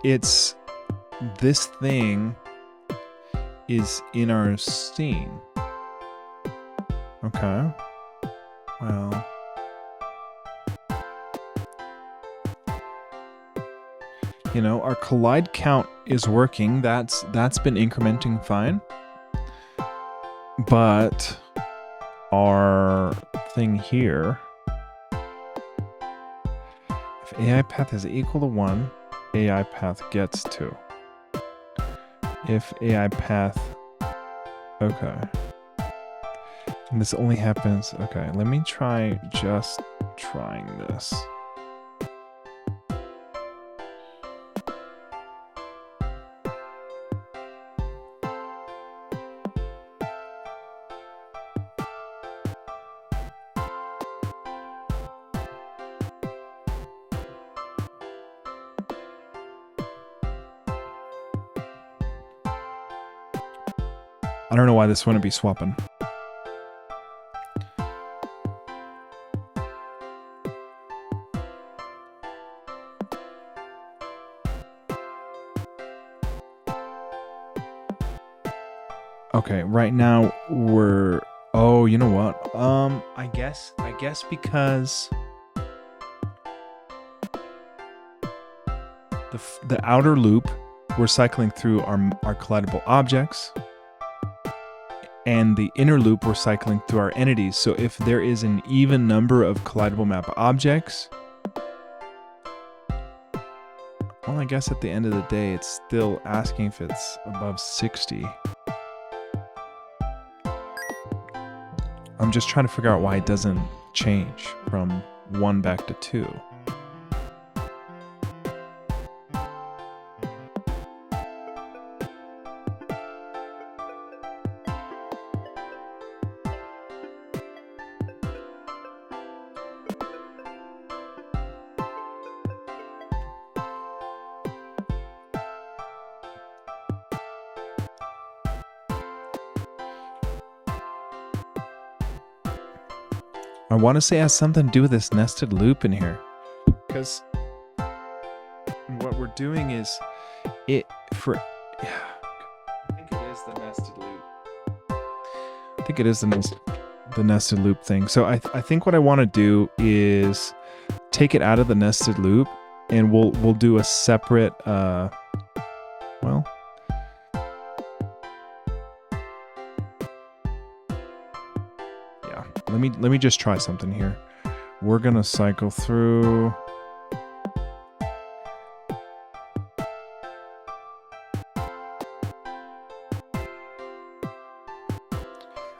it's this thing is in our scene. Okay. Well. You know, our collide count is working. That's been incrementing fine. But our thing here, if AI path is equal to 1, AI path gets 2. If AI path, okay. And this only happens, okay, let me try just trying this. I don't know why this wouldn't be swapping. Okay, right now we're Oh, you know what? I guess because the outer loop, we're cycling through our collidable objects, and the inner loop, we're cycling through our entities. So if there is an even number of collidable map objects, well, I guess at the end of the day, it's still asking if it's above 60. I'm just trying to figure out why it doesn't change from 1 back to 2. I want to say it has something to do with this nested loop in here, because what we're doing is I think it is the nested loop. I think it is the nested loop thing. So I think what I want to do is take it out of the nested loop, and we'll do a separate well, let me just try something here. We're gonna cycle through.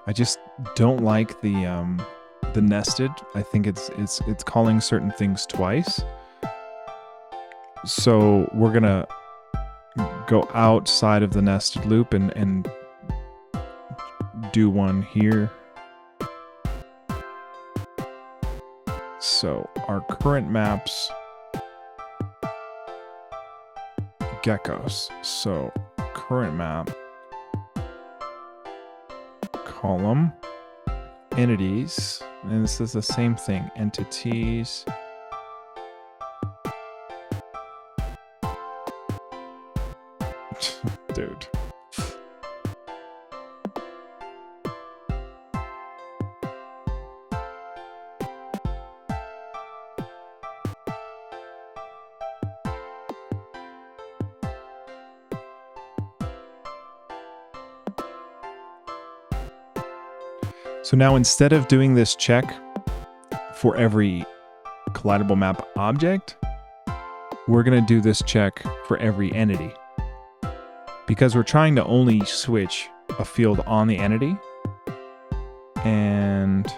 I just don't like the nested. I think it's calling certain things twice. So we're gonna go outside of the nested loop and do one here. So our current maps, geckos. So current map, column, entities, and this is the same thing, entities. Dude. So now instead of doing this check for every collidable map object, we're going to do this check for every entity. Because we're trying to only switch a field on the entity. And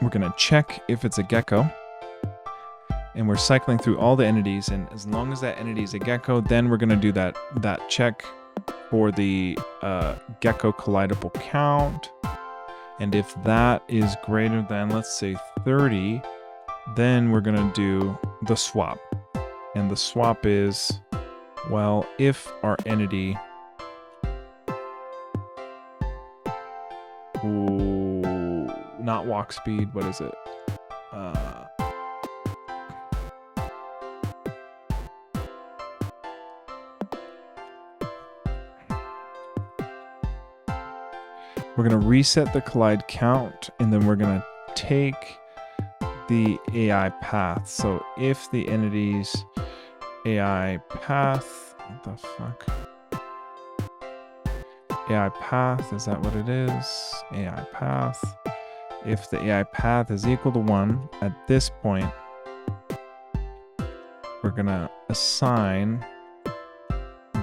we're going to check if it's a gecko, and we're cycling through all the entities, and as long as that entity is a gecko, then we're going to do that check for the gecko collidable count. And if that is greater than, let's say, 30, then we're going to do the swap. And the swap is, well, if our entity not walk speed, what is it? We're going to reset the collide count, and then we're going to take the AI path. So if the entity's AI path, what the fuck? AI path, is that what it is? AI path. If the AI path is equal to 1, at this point, we're going to assign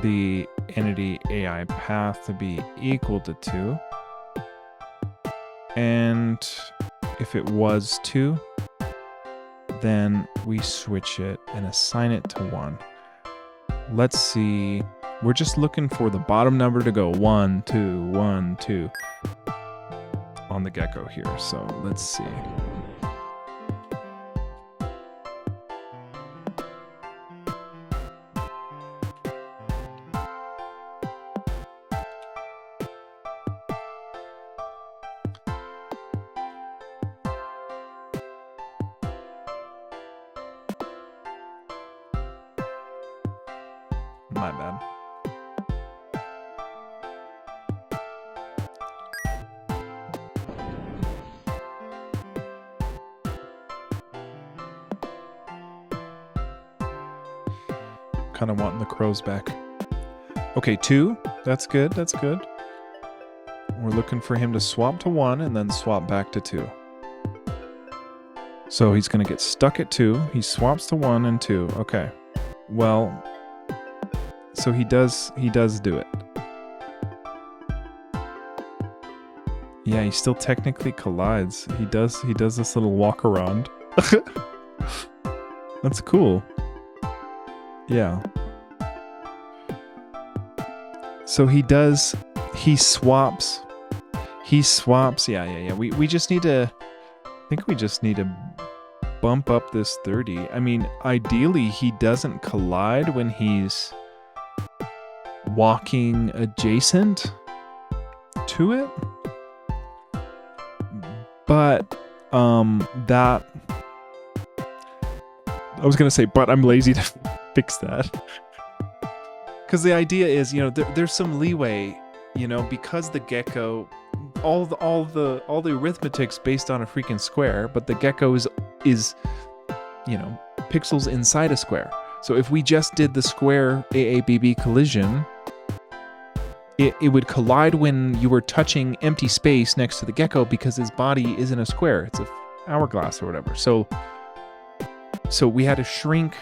the entity AI path to be equal to 2. And if it was 2, then we switch it and assign it to 1. Let's see. We're just looking for the bottom number to go 1, 2, 1, 2 on the gecko here. So let's see. My bad. Kind of wanting the crows back. Okay, 2. That's good. That's good. We're looking for him to swap to 1 and then swap back to 2. So he's going to get stuck at 2. He swaps to 1 and 2. Okay. Well, so he does do it. Yeah, he still technically collides. He does this little walk around. That's cool. Yeah. So he swaps. Yeah. We just need to, I think we just need to bump up this 30. I mean, ideally he doesn't collide when he's walking adjacent to it. But that, I was gonna say, but I'm lazy to fix that. Because the idea is, you know, there's some leeway, you know, because the gecko, all the arithmetic's based on a freaking square, but the gecko is, you know, pixels inside a square. So if we just did the square AABB collision, it would collide when you were touching empty space next to the gecko because his body isn't a square. It's an hourglass or whatever. So we had to shrink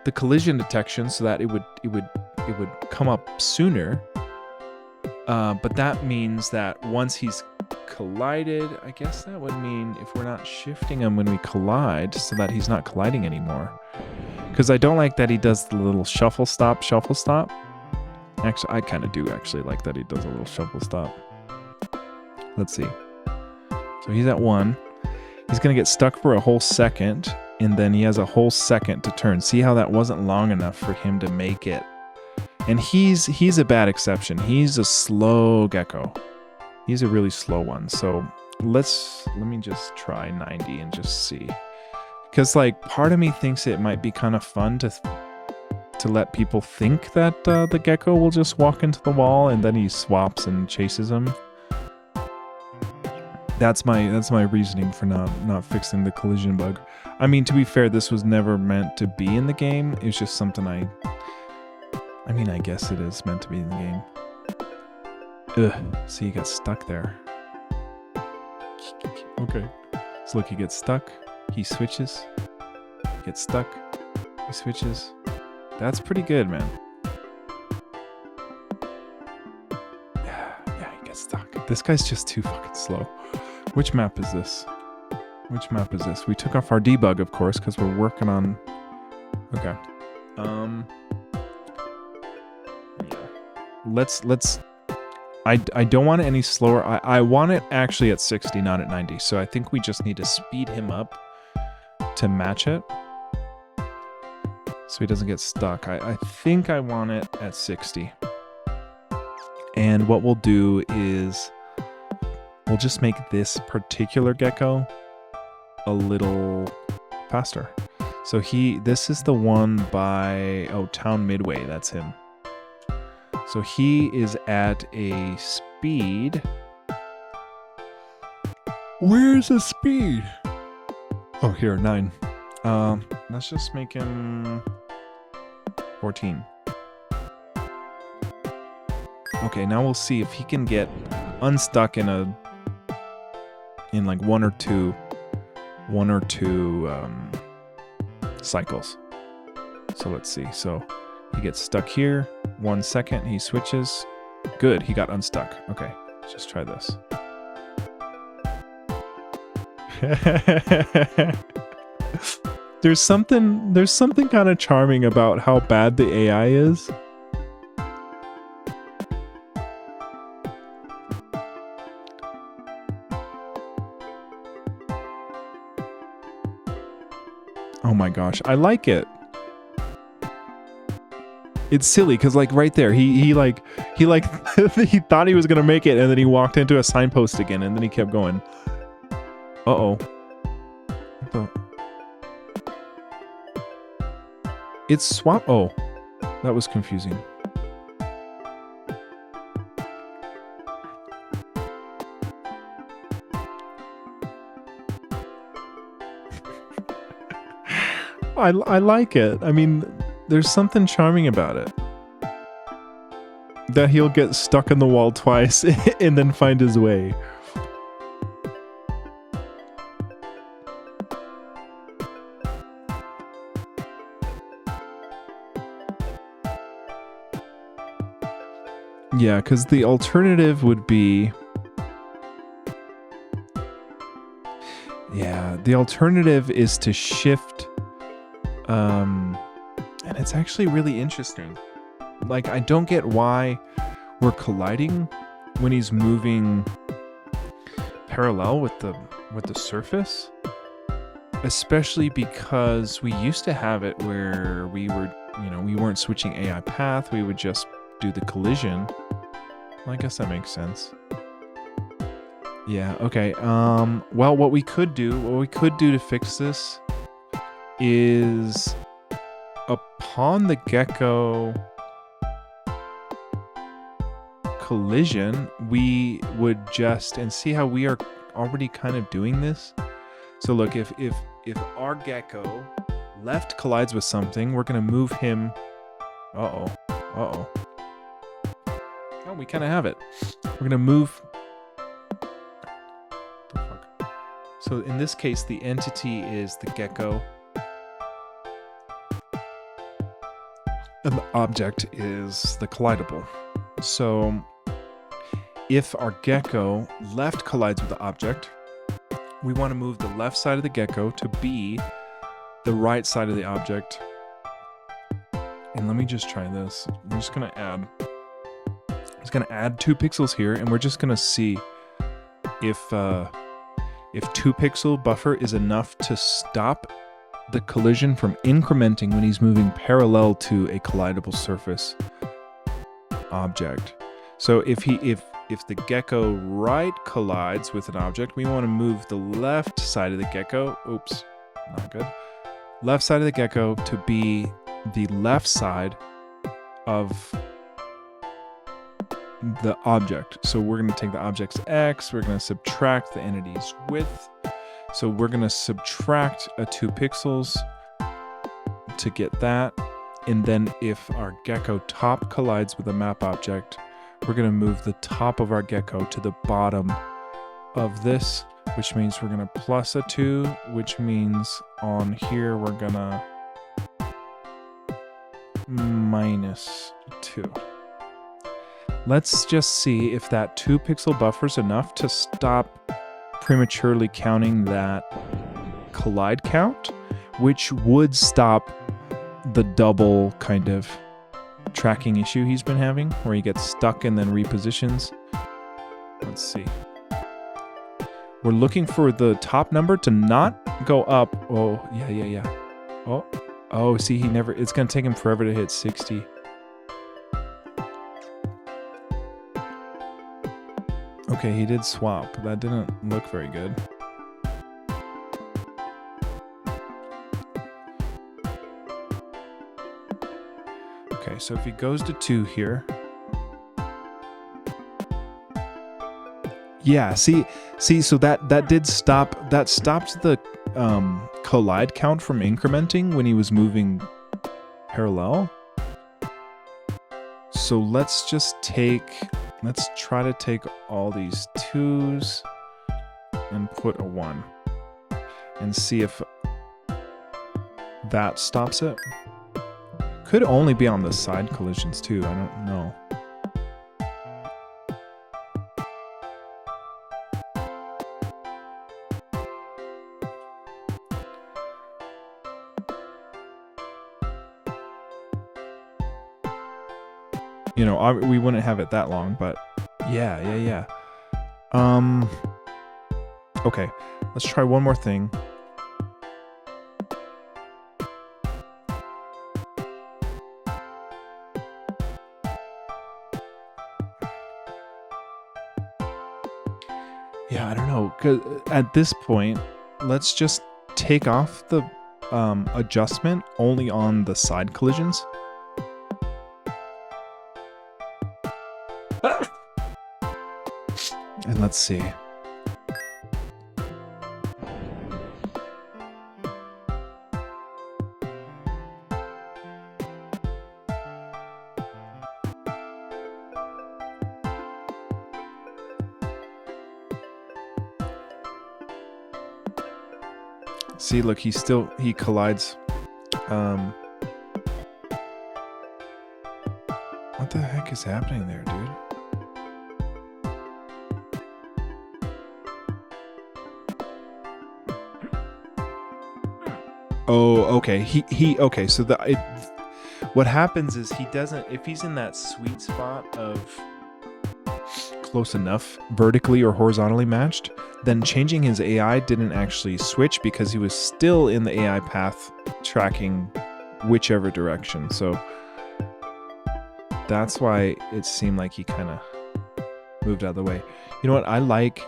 the collision detection so that it would come up sooner. But that means that once he's collided, I guess that would mean if we're not shifting him when we collide so that he's not colliding anymore. Because I don't like that he does the little shuffle stop. Actually, I kind of do actually like that he does a little shuffle stop. Let's see. So he's at 1. He's going to get stuck for a whole second, and then he has a whole second to turn. See how that wasn't long enough for him to make it. And he's a bad exception. He's a slow gecko. He's a really slow one. So let me just try 90 and just see. Because like part of me thinks it might be kind of fun to let people think that the gecko will just walk into the wall and then he swaps and chases him. That's my reasoning for not fixing the collision bug. I mean, to be fair, this was never meant to be in the game. It's just something I mean, I guess it is meant to be in the game. Ugh, see, he got stuck there. Okay. So look, he gets stuck, he switches, he gets stuck, he switches. That's pretty good, man. Yeah, he gets stuck. This guy's just too fucking slow. Which map is this? We took off our debug, of course, because we're working on... Okay. Yeah. I don't want it any slower. I want it actually at 60, not at 90. So I think we just need to speed him up to match it. So he doesn't get stuck. I think I want it at 60. And what we'll do is we'll just make this particular gecko a little faster. So this is the one by, Town Midway, that's him. So he is at a speed. Where's the speed? Oh, here, 9. Let's just make him 14. Okay, now we'll see if he can get unstuck in like one or two cycles. So let's see. So he gets stuck here. 1 second, he switches. Good, he got unstuck. Okay, let's just try this. There's something kind of charming about how bad the AI is. Oh my gosh, I like it. It's silly because like right there, he he thought he was gonna make it, and then he walked into a signpost again, and then he kept going. Uh-oh. It's swap. Oh, that was confusing. I like it. I mean, there's something charming about it. That he'll get stuck in the wall twice and then find his way. Yeah, because the alternative would be... Yeah, the alternative is to shift... and it's actually really interesting. Like, I don't get why we're colliding when he's moving parallel with the surface. Especially because we used to have it where we were, you know, we weren't switching AI path, we would just do the collision. I guess that makes sense. Yeah, okay. Well, what we could do to fix this is upon the gecko collision, we would just, and see how we are already kind of doing this. So look, if our gecko left collides with something, we're gonna move him. Oh, we kind of have it. We're gonna move. The fuck? So in this case, the entity is the gecko, and the object is the collidable. So if our gecko left collides with the object, we want to move the left side of the gecko to be the right side of the object. And let me just try this. We're just gonna add. It's gonna add 2 pixels here, and we're just gonna see if 2 pixel buffer is enough to stop the collision from incrementing when he's moving parallel to a collidable surface object. So if the gecko right collides with an object, we want to move the left side of the gecko. Oops, not good. Left side of the gecko to be the left side of the object. So we're going to take the object's x, we're going to subtract the entity's width. So we're going to subtract a 2 pixels to get that. And then if our gecko top collides with a map object, we're going to move the top of our gecko to the bottom of this, which means we're going to plus a 2, which means on here we're going to minus 2. Let's just see if that 2 pixel buffer is enough to stop prematurely counting that collide count, which would stop the double kind of tracking issue he's been having, where he gets stuck and then repositions. Let's see. We're looking for the top number to not go up. Oh, yeah. Oh, see, it's going to take him forever to hit 60. Okay, he did swap. That didn't look very good. Okay, so if he goes to 2 here. Yeah, see, so that did stop. That stopped the collide count from incrementing when he was moving parallel. So let's try to take all these 2s and put a 1 and see if that stops it. Could only be on the side collisions too, I don't know. You know, we wouldn't have it that long, but yeah. Okay, let's try one more thing. Yeah, I don't know. 'Cause at this point, let's just take off the adjustment only on the side collisions. And let's see. See, look, he collides. What the heck is happening there, dude? Oh, okay. Okay. So what happens is he doesn't, if he's in that sweet spot of close enough vertically or horizontally matched, then changing his AI didn't actually switch because he was still in the AI path tracking whichever direction. So that's why it seemed like he kind of moved out of the way. You know what? I like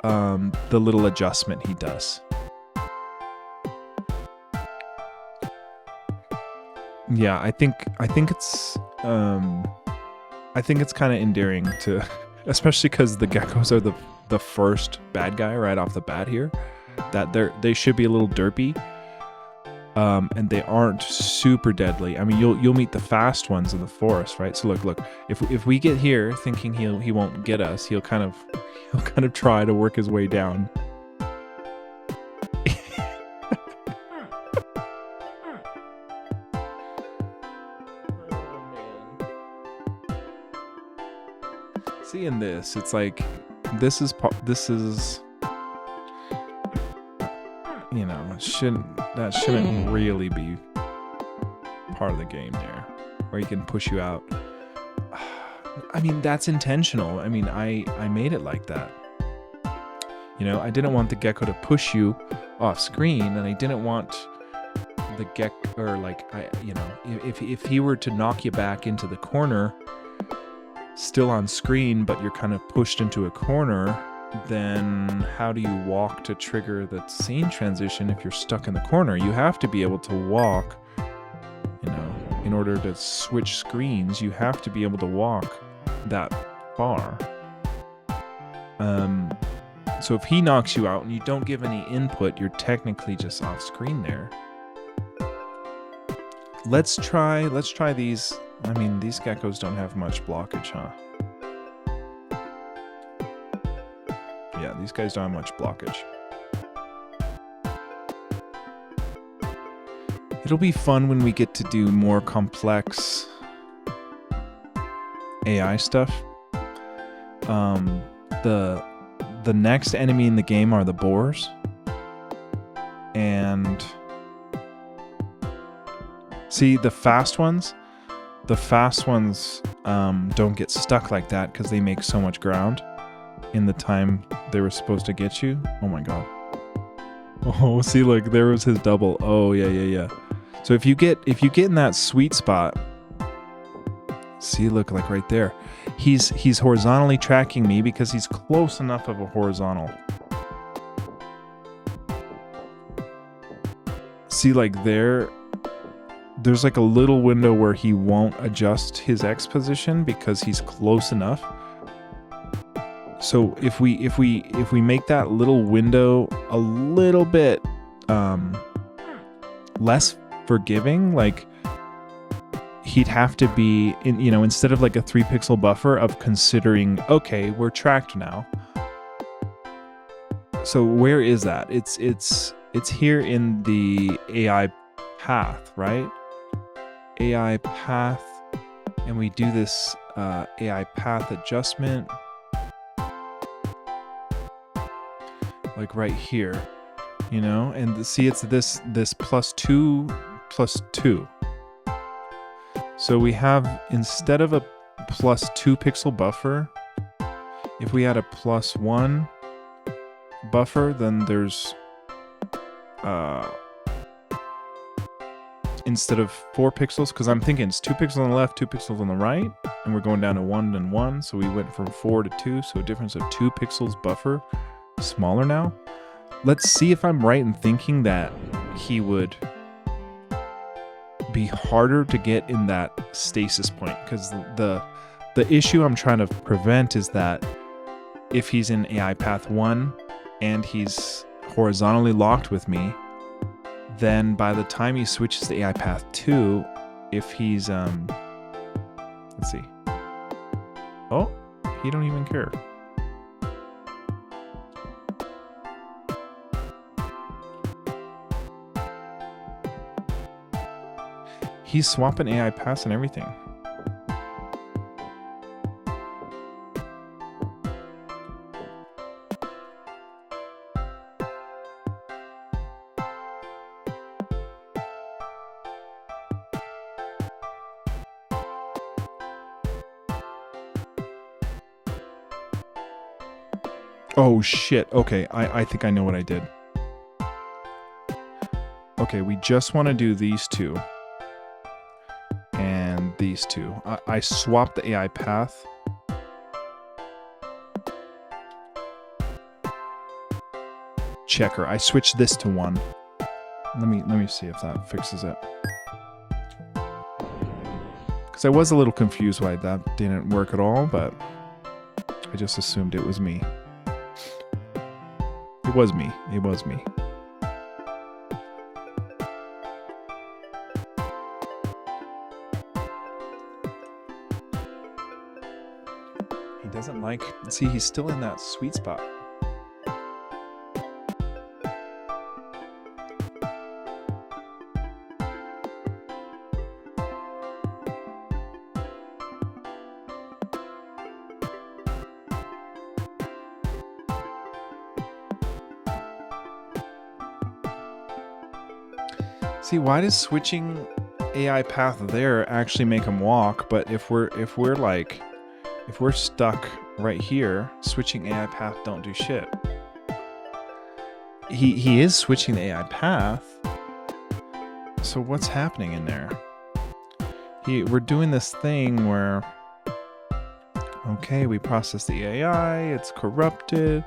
the little adjustment he does. Yeah, I think it's kind of endearing to, especially because the geckos are the first bad guy right off the bat here. That they should be a little derpy, and they aren't super deadly. I mean, you'll meet the fast ones in the forest, right? So look, if we get here thinking he won't get us, he'll kind of try to work his way down. Seeing this, it's like this is you know, that shouldn't really be part of the game there, where he can push you out. I mean, that's intentional. I mean, I made it like that. You know, I didn't want the gecko to push you off screen, and I didn't want the gecko, or like, you know, if he were to knock you back into the corner, still on screen, but you're kind of pushed into a corner, then how do you walk to trigger the scene transition if you're stuck in the corner? You have to be able to walk, you know, in order to switch screens, you have to be able to walk that far. So if he knocks you out and you don't give any input, you're technically just off screen there. Let's try these. I mean, these geckos don't have much blockage, huh? Yeah, these guys don't have much blockage. It'll be fun when we get to do more complex AI stuff. The next enemy in the game are the boars. And see, the fast ones don't get stuck like that because they make so much ground in the time they were supposed to get you. Oh my god. Oh, see, look, there was his double. Oh yeah. So if you get in that sweet spot, see, look, like right there, he's horizontally tracking me because he's close enough of a horizontal. See, like there's like a little window where he won't adjust his X position because he's close enough. So if we make that little window a little bit less forgiving, like he'd have to be in, you know, instead of like a 3 pixel buffer of considering, okay, we're tracked now. So where is that? It's here in the AI path, right? AI path, and we do this AI path adjustment like right here, you know, and see, it's this +2 +2. So we have, instead of a +2 pixel buffer, if we had a +1 buffer, then there's instead of 4 pixels, because I'm thinking it's 2 pixels on the left, 2 pixels on the right, and we're going down to 1 and 1, so we went from 4 to 2, so a difference of 2 pixels buffer, smaller now. Let's see if I'm right in thinking that he would be harder to get in that stasis point, because the issue I'm trying to prevent is that if he's in AI path 1 and he's horizontally locked with me, then by the time he switches to AI path 2, if he's let's see, oh, he don't even care. He's swapping AI paths and everything. Oh shit. Okay, I think I know what I did. Okay, we just want to do these two. And these two. I swapped the AI path. Checker. I switched this to 1. Let me see if that fixes it. Because I was a little confused why that didn't work at all, but I just assumed it was me. It was me. It was me. He doesn't like... See, he's still in that sweet spot. See, why does switching AI path there actually make him walk? But if we're stuck right here, switching AI path don't do shit. He is switching the AI path. So what's happening in there? We're doing this thing where, okay, we process the AI, it's corrupted,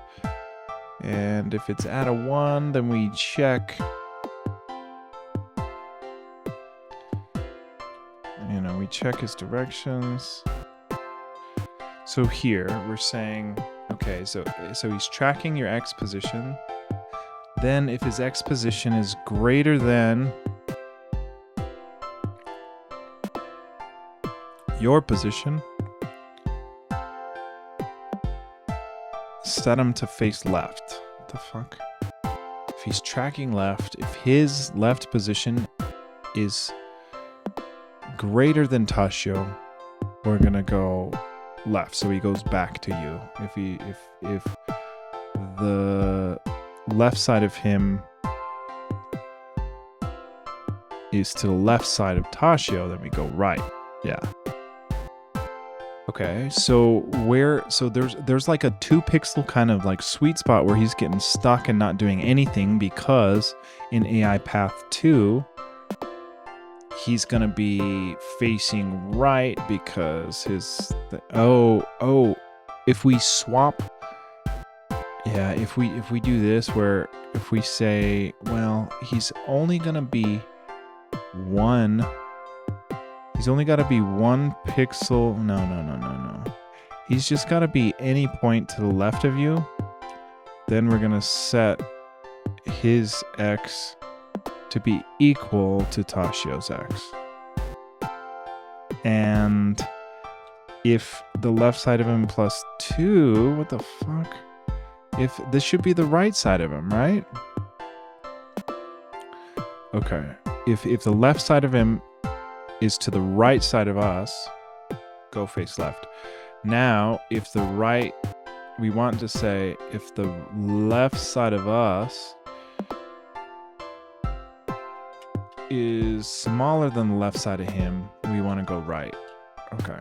and if it's at a 1, then we check. You know, we check his directions. So here we're saying, okay, so he's tracking your X position. Then if his X position is greater than your position, set him to face left. What the fuck? If he's tracking left, if his left position is greater than Tashio, we're gonna go left, so he goes back to you. If the left side of him is to the left side of Tashio, then we go right. Yeah. Okay, so there's like a 2 pixel kind of like sweet spot where he's getting stuck and not doing anything, because in AI path 2 he's gonna be facing right because if we swap, yeah, if we do this, where if we say, well, he's only gonna be he's only gotta be 1 pixel, no, he's just gotta be any point to the left of you, then we're gonna set his X to be equal to Tashio's X. And if the left side of him plus 2, what the fuck? If this should be the right side of him, right? Okay. If the left side of him is to the right side of us, go face left. Now, if the right, we want to say if the left side of us is smaller than the left side of him, we want to go right. Okay.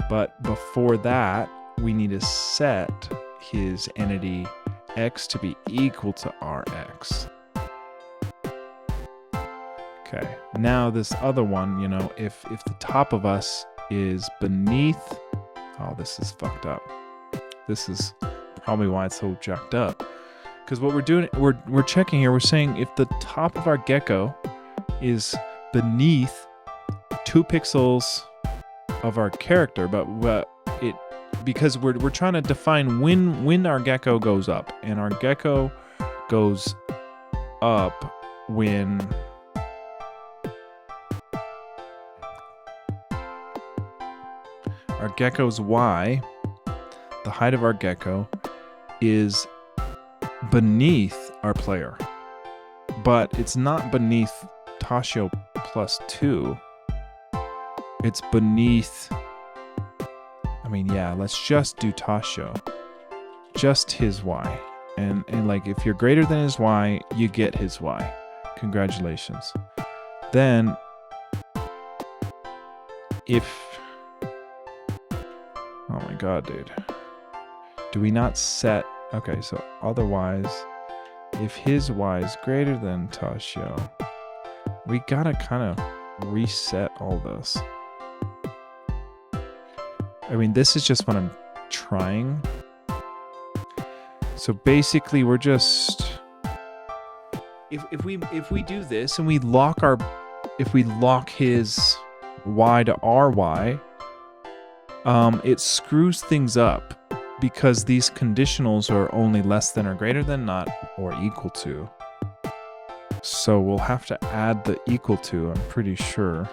But before that, we need to set his entity X to be equal to our X. Okay. Now this other one, you know, if the top of us is beneath, oh, this is fucked up. This is probably why it's so jacked up. Because what we're doing, we're checking here, we're saying if the top of our gecko is beneath 2 pixels of our character, but because we're trying to define when our gecko goes up, and our gecko goes up when our gecko's Y, the height of our gecko, is beneath our player, but it's not beneath Tashio plus 2, it's beneath. I mean, yeah, let's just do Tashio. Just his y. And like, if you're greater than his y, you get his y. Congratulations. Then, if... Oh my god, dude. Do we not set... Okay, so otherwise, if his y is greater than Tashio, we gotta kind of reset all this. I mean, this is just what I'm trying. So basically, we're just... If we do this and we lock our... If we lock his y to our y, it screws things up because these conditionals are only less than or greater than, not or equal to. So we'll have to add the equal to, I'm pretty sure.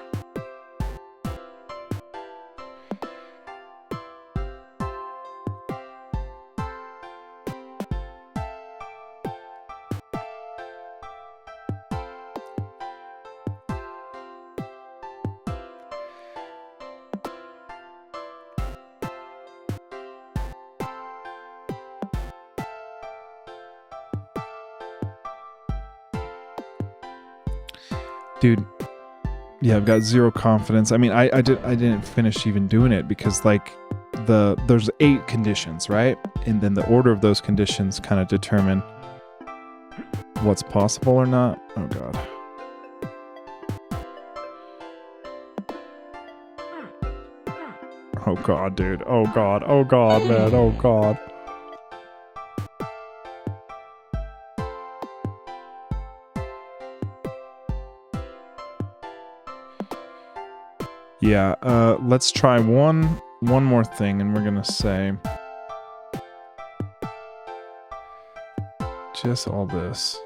Dude, yeah, I've got zero confidence. I mean, I didn't finish even doing it because like there's 8 conditions, right? And then the order of those conditions kind of determine what's possible or not. Oh god. Oh god, dude. Oh god. Oh god, man. Oh god. Yeah, let's try one more thing, and we're gonna say just all this.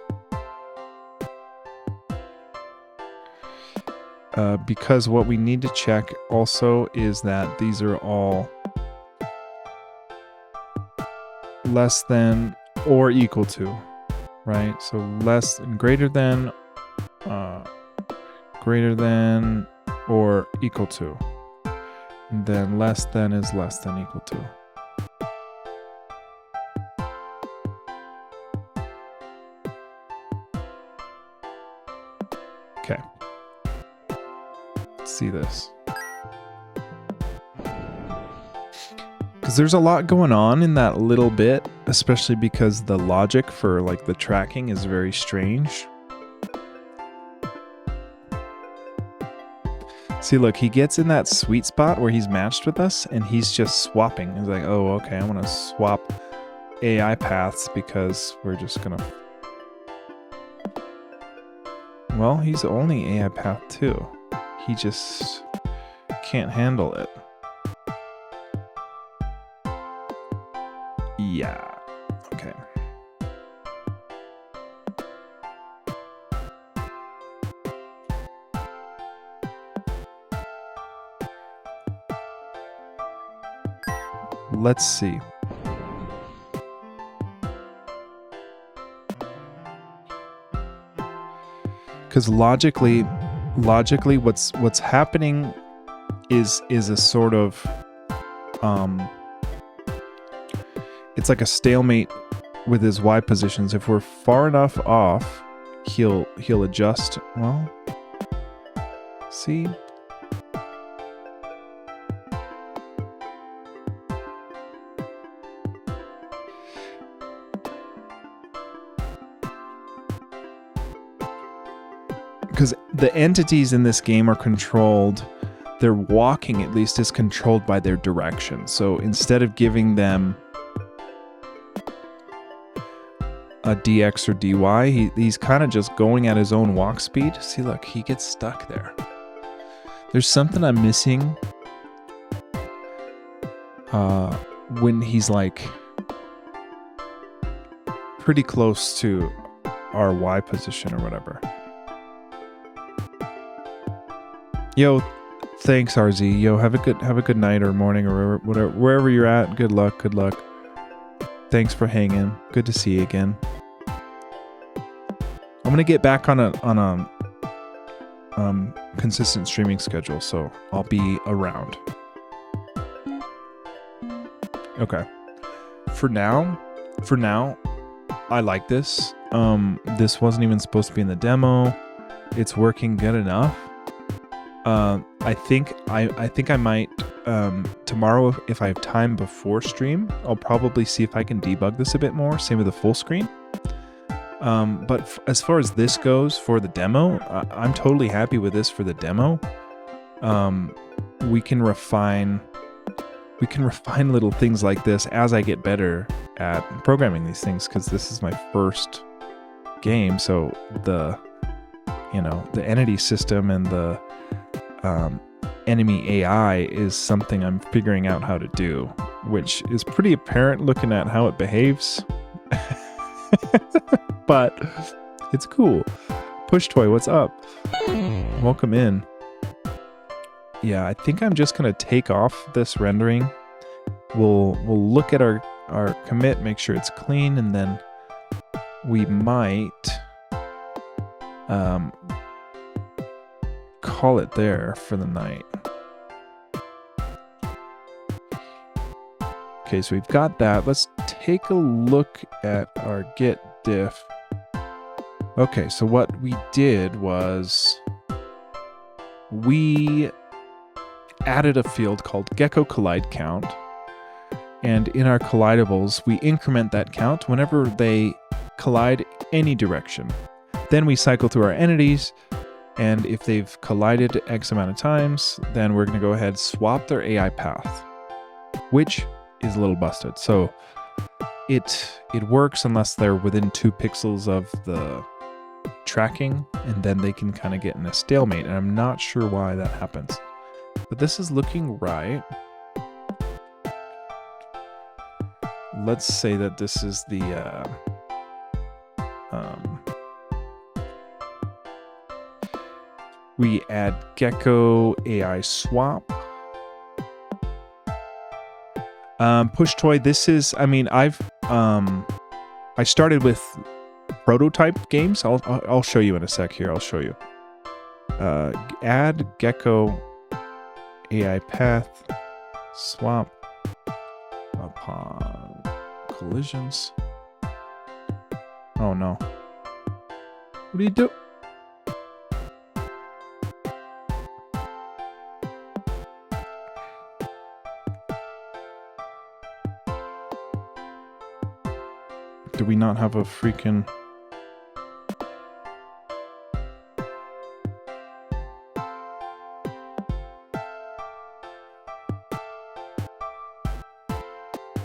Because what we need to check also is that these are all less than or equal to, right? So less and greater than or equal to. And then less than is less than equal to. Okay. Let's see this. Because there's a lot going on in that little bit, especially because the logic for like the tracking is very strange. See, look, he gets in that sweet spot where he's matched with us, and he's just swapping. He's like, oh, okay, I'm going to swap AI paths because we're just going to... Well, he's only AI path 2. He just can't handle it. Yeah. Okay. Let's see. Because logically what's happening is a sort of it's like a stalemate with his Y positions. If we're far enough off, he'll adjust. Well, see? Because the entities in this game are controlled, their walking at least is controlled by their direction. So instead of giving them a dx or dy, he's kind of just going at his own walk speed. See, look, he gets stuck there. There's something I'm missing when he's like pretty close to our Y position or whatever. Yo, thanks RZ. Yo, have a good night or morning or wherever you're at. Good luck. Thanks for hanging. Good to see you again. I'm gonna get back on a consistent streaming schedule, so I'll be around. Okay. For now, I like this. This wasn't even supposed to be in the demo. It's working good enough. I think I might tomorrow, if I have time before stream, I'll probably see if I can debug this a bit more. Same with the full screen. But as far as this goes for the demo, I'm totally happy with this for the demo. We can refine little things like this as I get better at programming these things, because this is my first game. So the entity system and the enemy AI is something I'm figuring out how to do, which is pretty apparent looking at how it behaves. But it's cool. Push Toy, what's up? Welcome in. Yeah, I think I'm just gonna take off this rendering. We'll look at our commit, make sure it's clean, and then we might call it there for the night. Okay, so we've got that. Let's take a look at our git diff. Okay, so what we did was we added a field called gecko collideCount, and in our collidables we increment that count whenever they collide any direction. Then we cycle through our entities, and if they've collided X amount of times, then we're going to go ahead and swap their AI path, which is a little busted. So it works unless they're within 2 pixels of the tracking, and then they can kind of get in a stalemate, and I'm not sure why that happens. But this is looking right. Let's say that this is the we add gecko AI swap. Push Toy, this is, I mean, I started with prototype games. I'll show you in a sec here. I'll show you. Add gecko AI path swap upon collisions. Oh no. What do you do? Do we not have a freaking...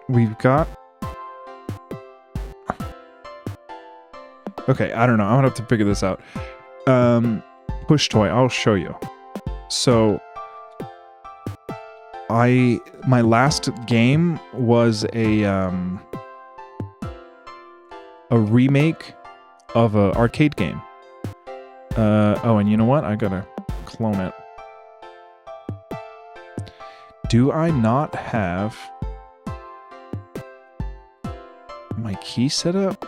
We've got... Okay, I don't know. I'm gonna have to figure this out. Push Toy, I'll show you. So, my last game was a remake of an arcade game. Oh, and you know what? I gotta clone it. Do I not have my key set up?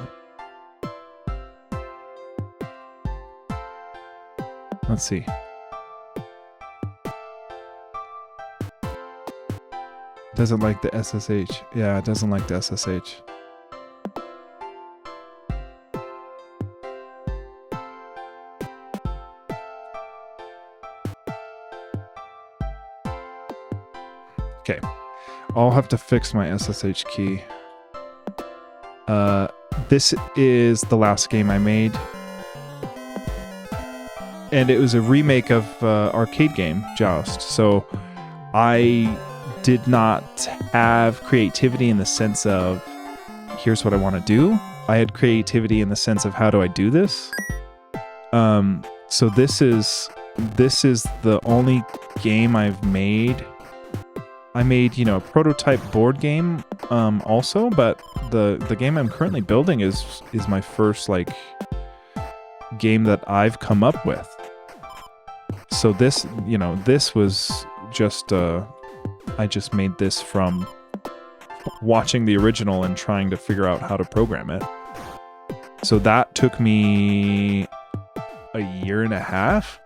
Let's see. Doesn't like the SSH. Yeah, it doesn't like the SSH. Okay, I'll have to fix my SSH key. This is the last game I made, and it was a remake of arcade game Joust. So I did not have creativity in the sense of here's what I want to do. I had creativity in the sense of how do I do this. So this is the only game I've made. I made, you know, a prototype board game also, but the game I'm currently building is my first like game that I've come up with. So this, you know, this was just I just made this from watching the original and trying to figure out how to program it. So that took me a year and a half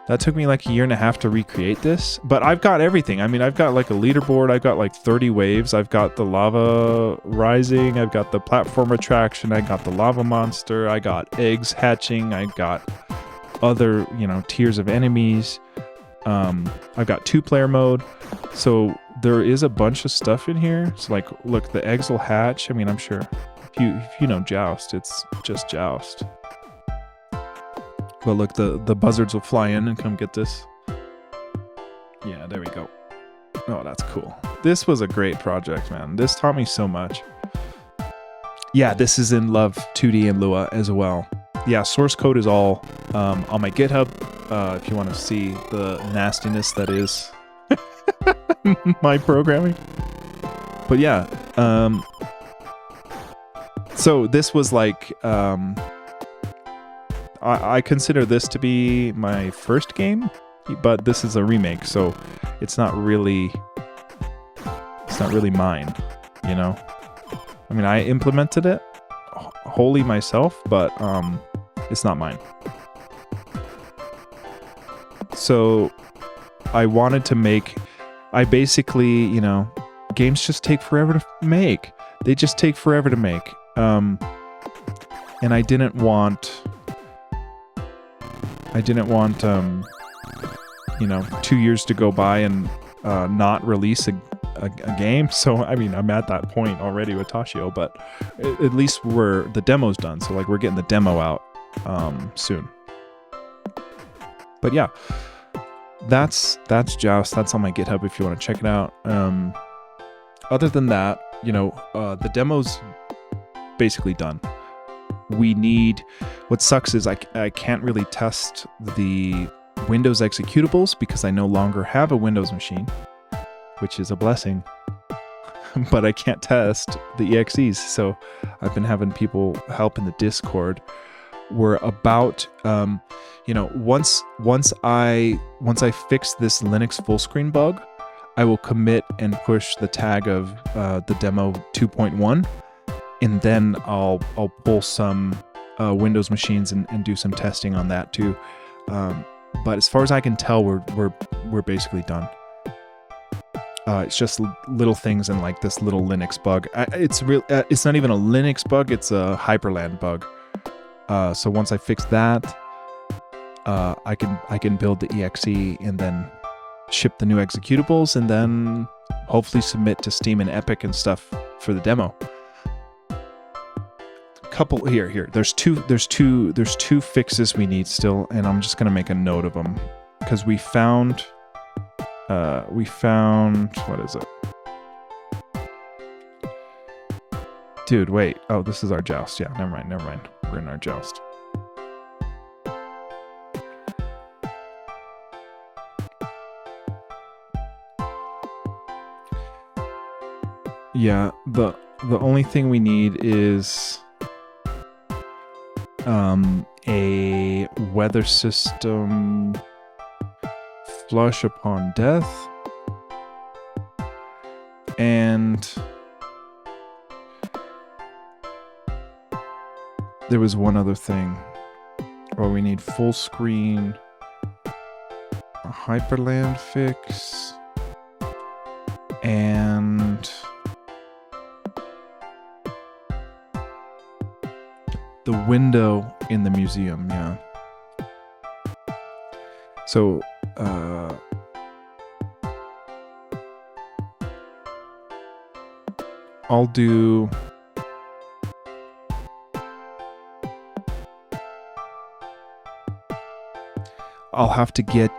That took me like a year and a half to recreate this, but I've got everything. I mean, I've got like a leaderboard. I've got like 30 waves. I've got the lava rising. I've got the platform attraction. I got the lava monster. I got eggs hatching. I got other, you know, tiers of enemies. I've got 2-player mode. So there is a bunch of stuff in here. So like, look, the eggs will hatch. I mean, I'm sure if you know Joust, it's just Joust. But look, the buzzards will fly in and come get this. Yeah, there we go. Oh, that's cool. This was a great project, man. This taught me so much. Yeah, this is in Love2d and Lua as well. Yeah, source code is all on my GitHub. If you want to see the nastiness that is my programming. But yeah, so this was like... I consider this to be my first game, but this is a remake, so it's not really mine, you know? I mean, I implemented it wholly myself, but it's not mine. So I wanted to make, I basically, you know, games just take forever to make. They just take forever to make. And I didn't want, you know, 2 years to go by and not release a game. So, I mean, I'm at that point already with Tashio, but at least the demo's done. So, like, we're getting the demo out soon. But yeah, that's Joust. That's on my GitHub if you want to check it out. Other than that, you know, the demo's basically done. What sucks is I can't really test the Windows executables because I no longer have a Windows machine, which is a blessing. But I can't test the EXEs, so I've been having people help in the Discord. We're about, you know, once I fix this Linux full screen bug, I will commit and push the tag of the demo 2.1. And then I'll pull some Windows machines and do some testing on that too. But as far as I can tell, we're basically done. It's just little things and like this little Linux bug. It's not even a Linux bug. It's a Hyperland bug. So once I fix that, I can build the EXE and then ship the new executables and then hopefully submit to Steam and Epic and stuff for the demo. Couple here. There's two fixes we need still, and I'm just gonna make a note of them because we found what is it? Dude, wait. Oh, this is our Joust. Yeah, never mind. We're in our Joust. Yeah, the only thing we need is a weather system flush upon death, and there was one other thing. Oh, we need full screen, a Hyperland fix, and the window in the museum, yeah. So, I'll have to get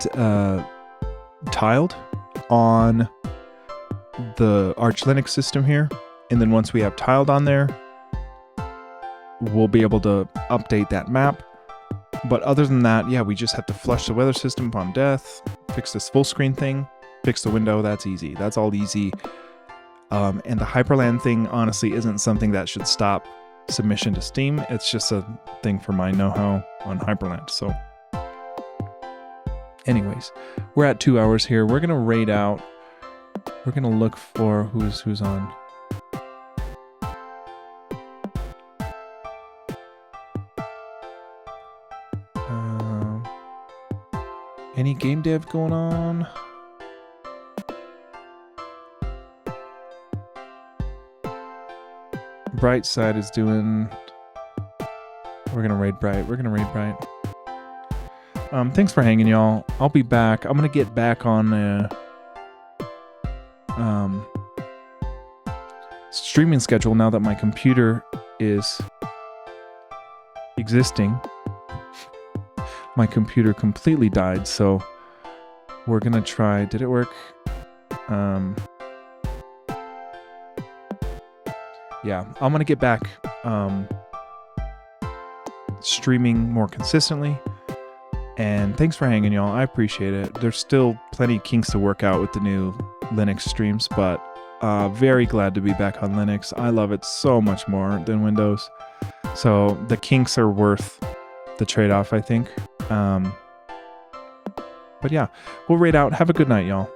tiled on the Arch Linux system here, and then once we have tiled on there, we'll be able to update that map. But other than that, yeah, we just have to flush the weather system upon death, fix this full screen thing, fix the window. That's easy. That's all easy. And the Hyperland thing, honestly, isn't something that should stop submission to Steam. It's just a thing for my know-how on Hyperland. So anyways, we're at 2 hours here. We're going to raid out. We're going to look for who's on. Any game dev going on? Bright side is doing... We're gonna raid Bright. Thanks for hanging, y'all. I'll be back. I'm gonna get back on streaming schedule now that my computer is existing. My computer completely died, so we're gonna try. Did it work? Yeah, I'm gonna get back streaming more consistently. And thanks for hanging, y'all. I appreciate it. There's still plenty of kinks to work out with the new Linux streams, but very glad to be back on Linux. I love it so much more than Windows. So the kinks are worth the trade-off, I think. But yeah, we'll raid out. Have a good night, y'all.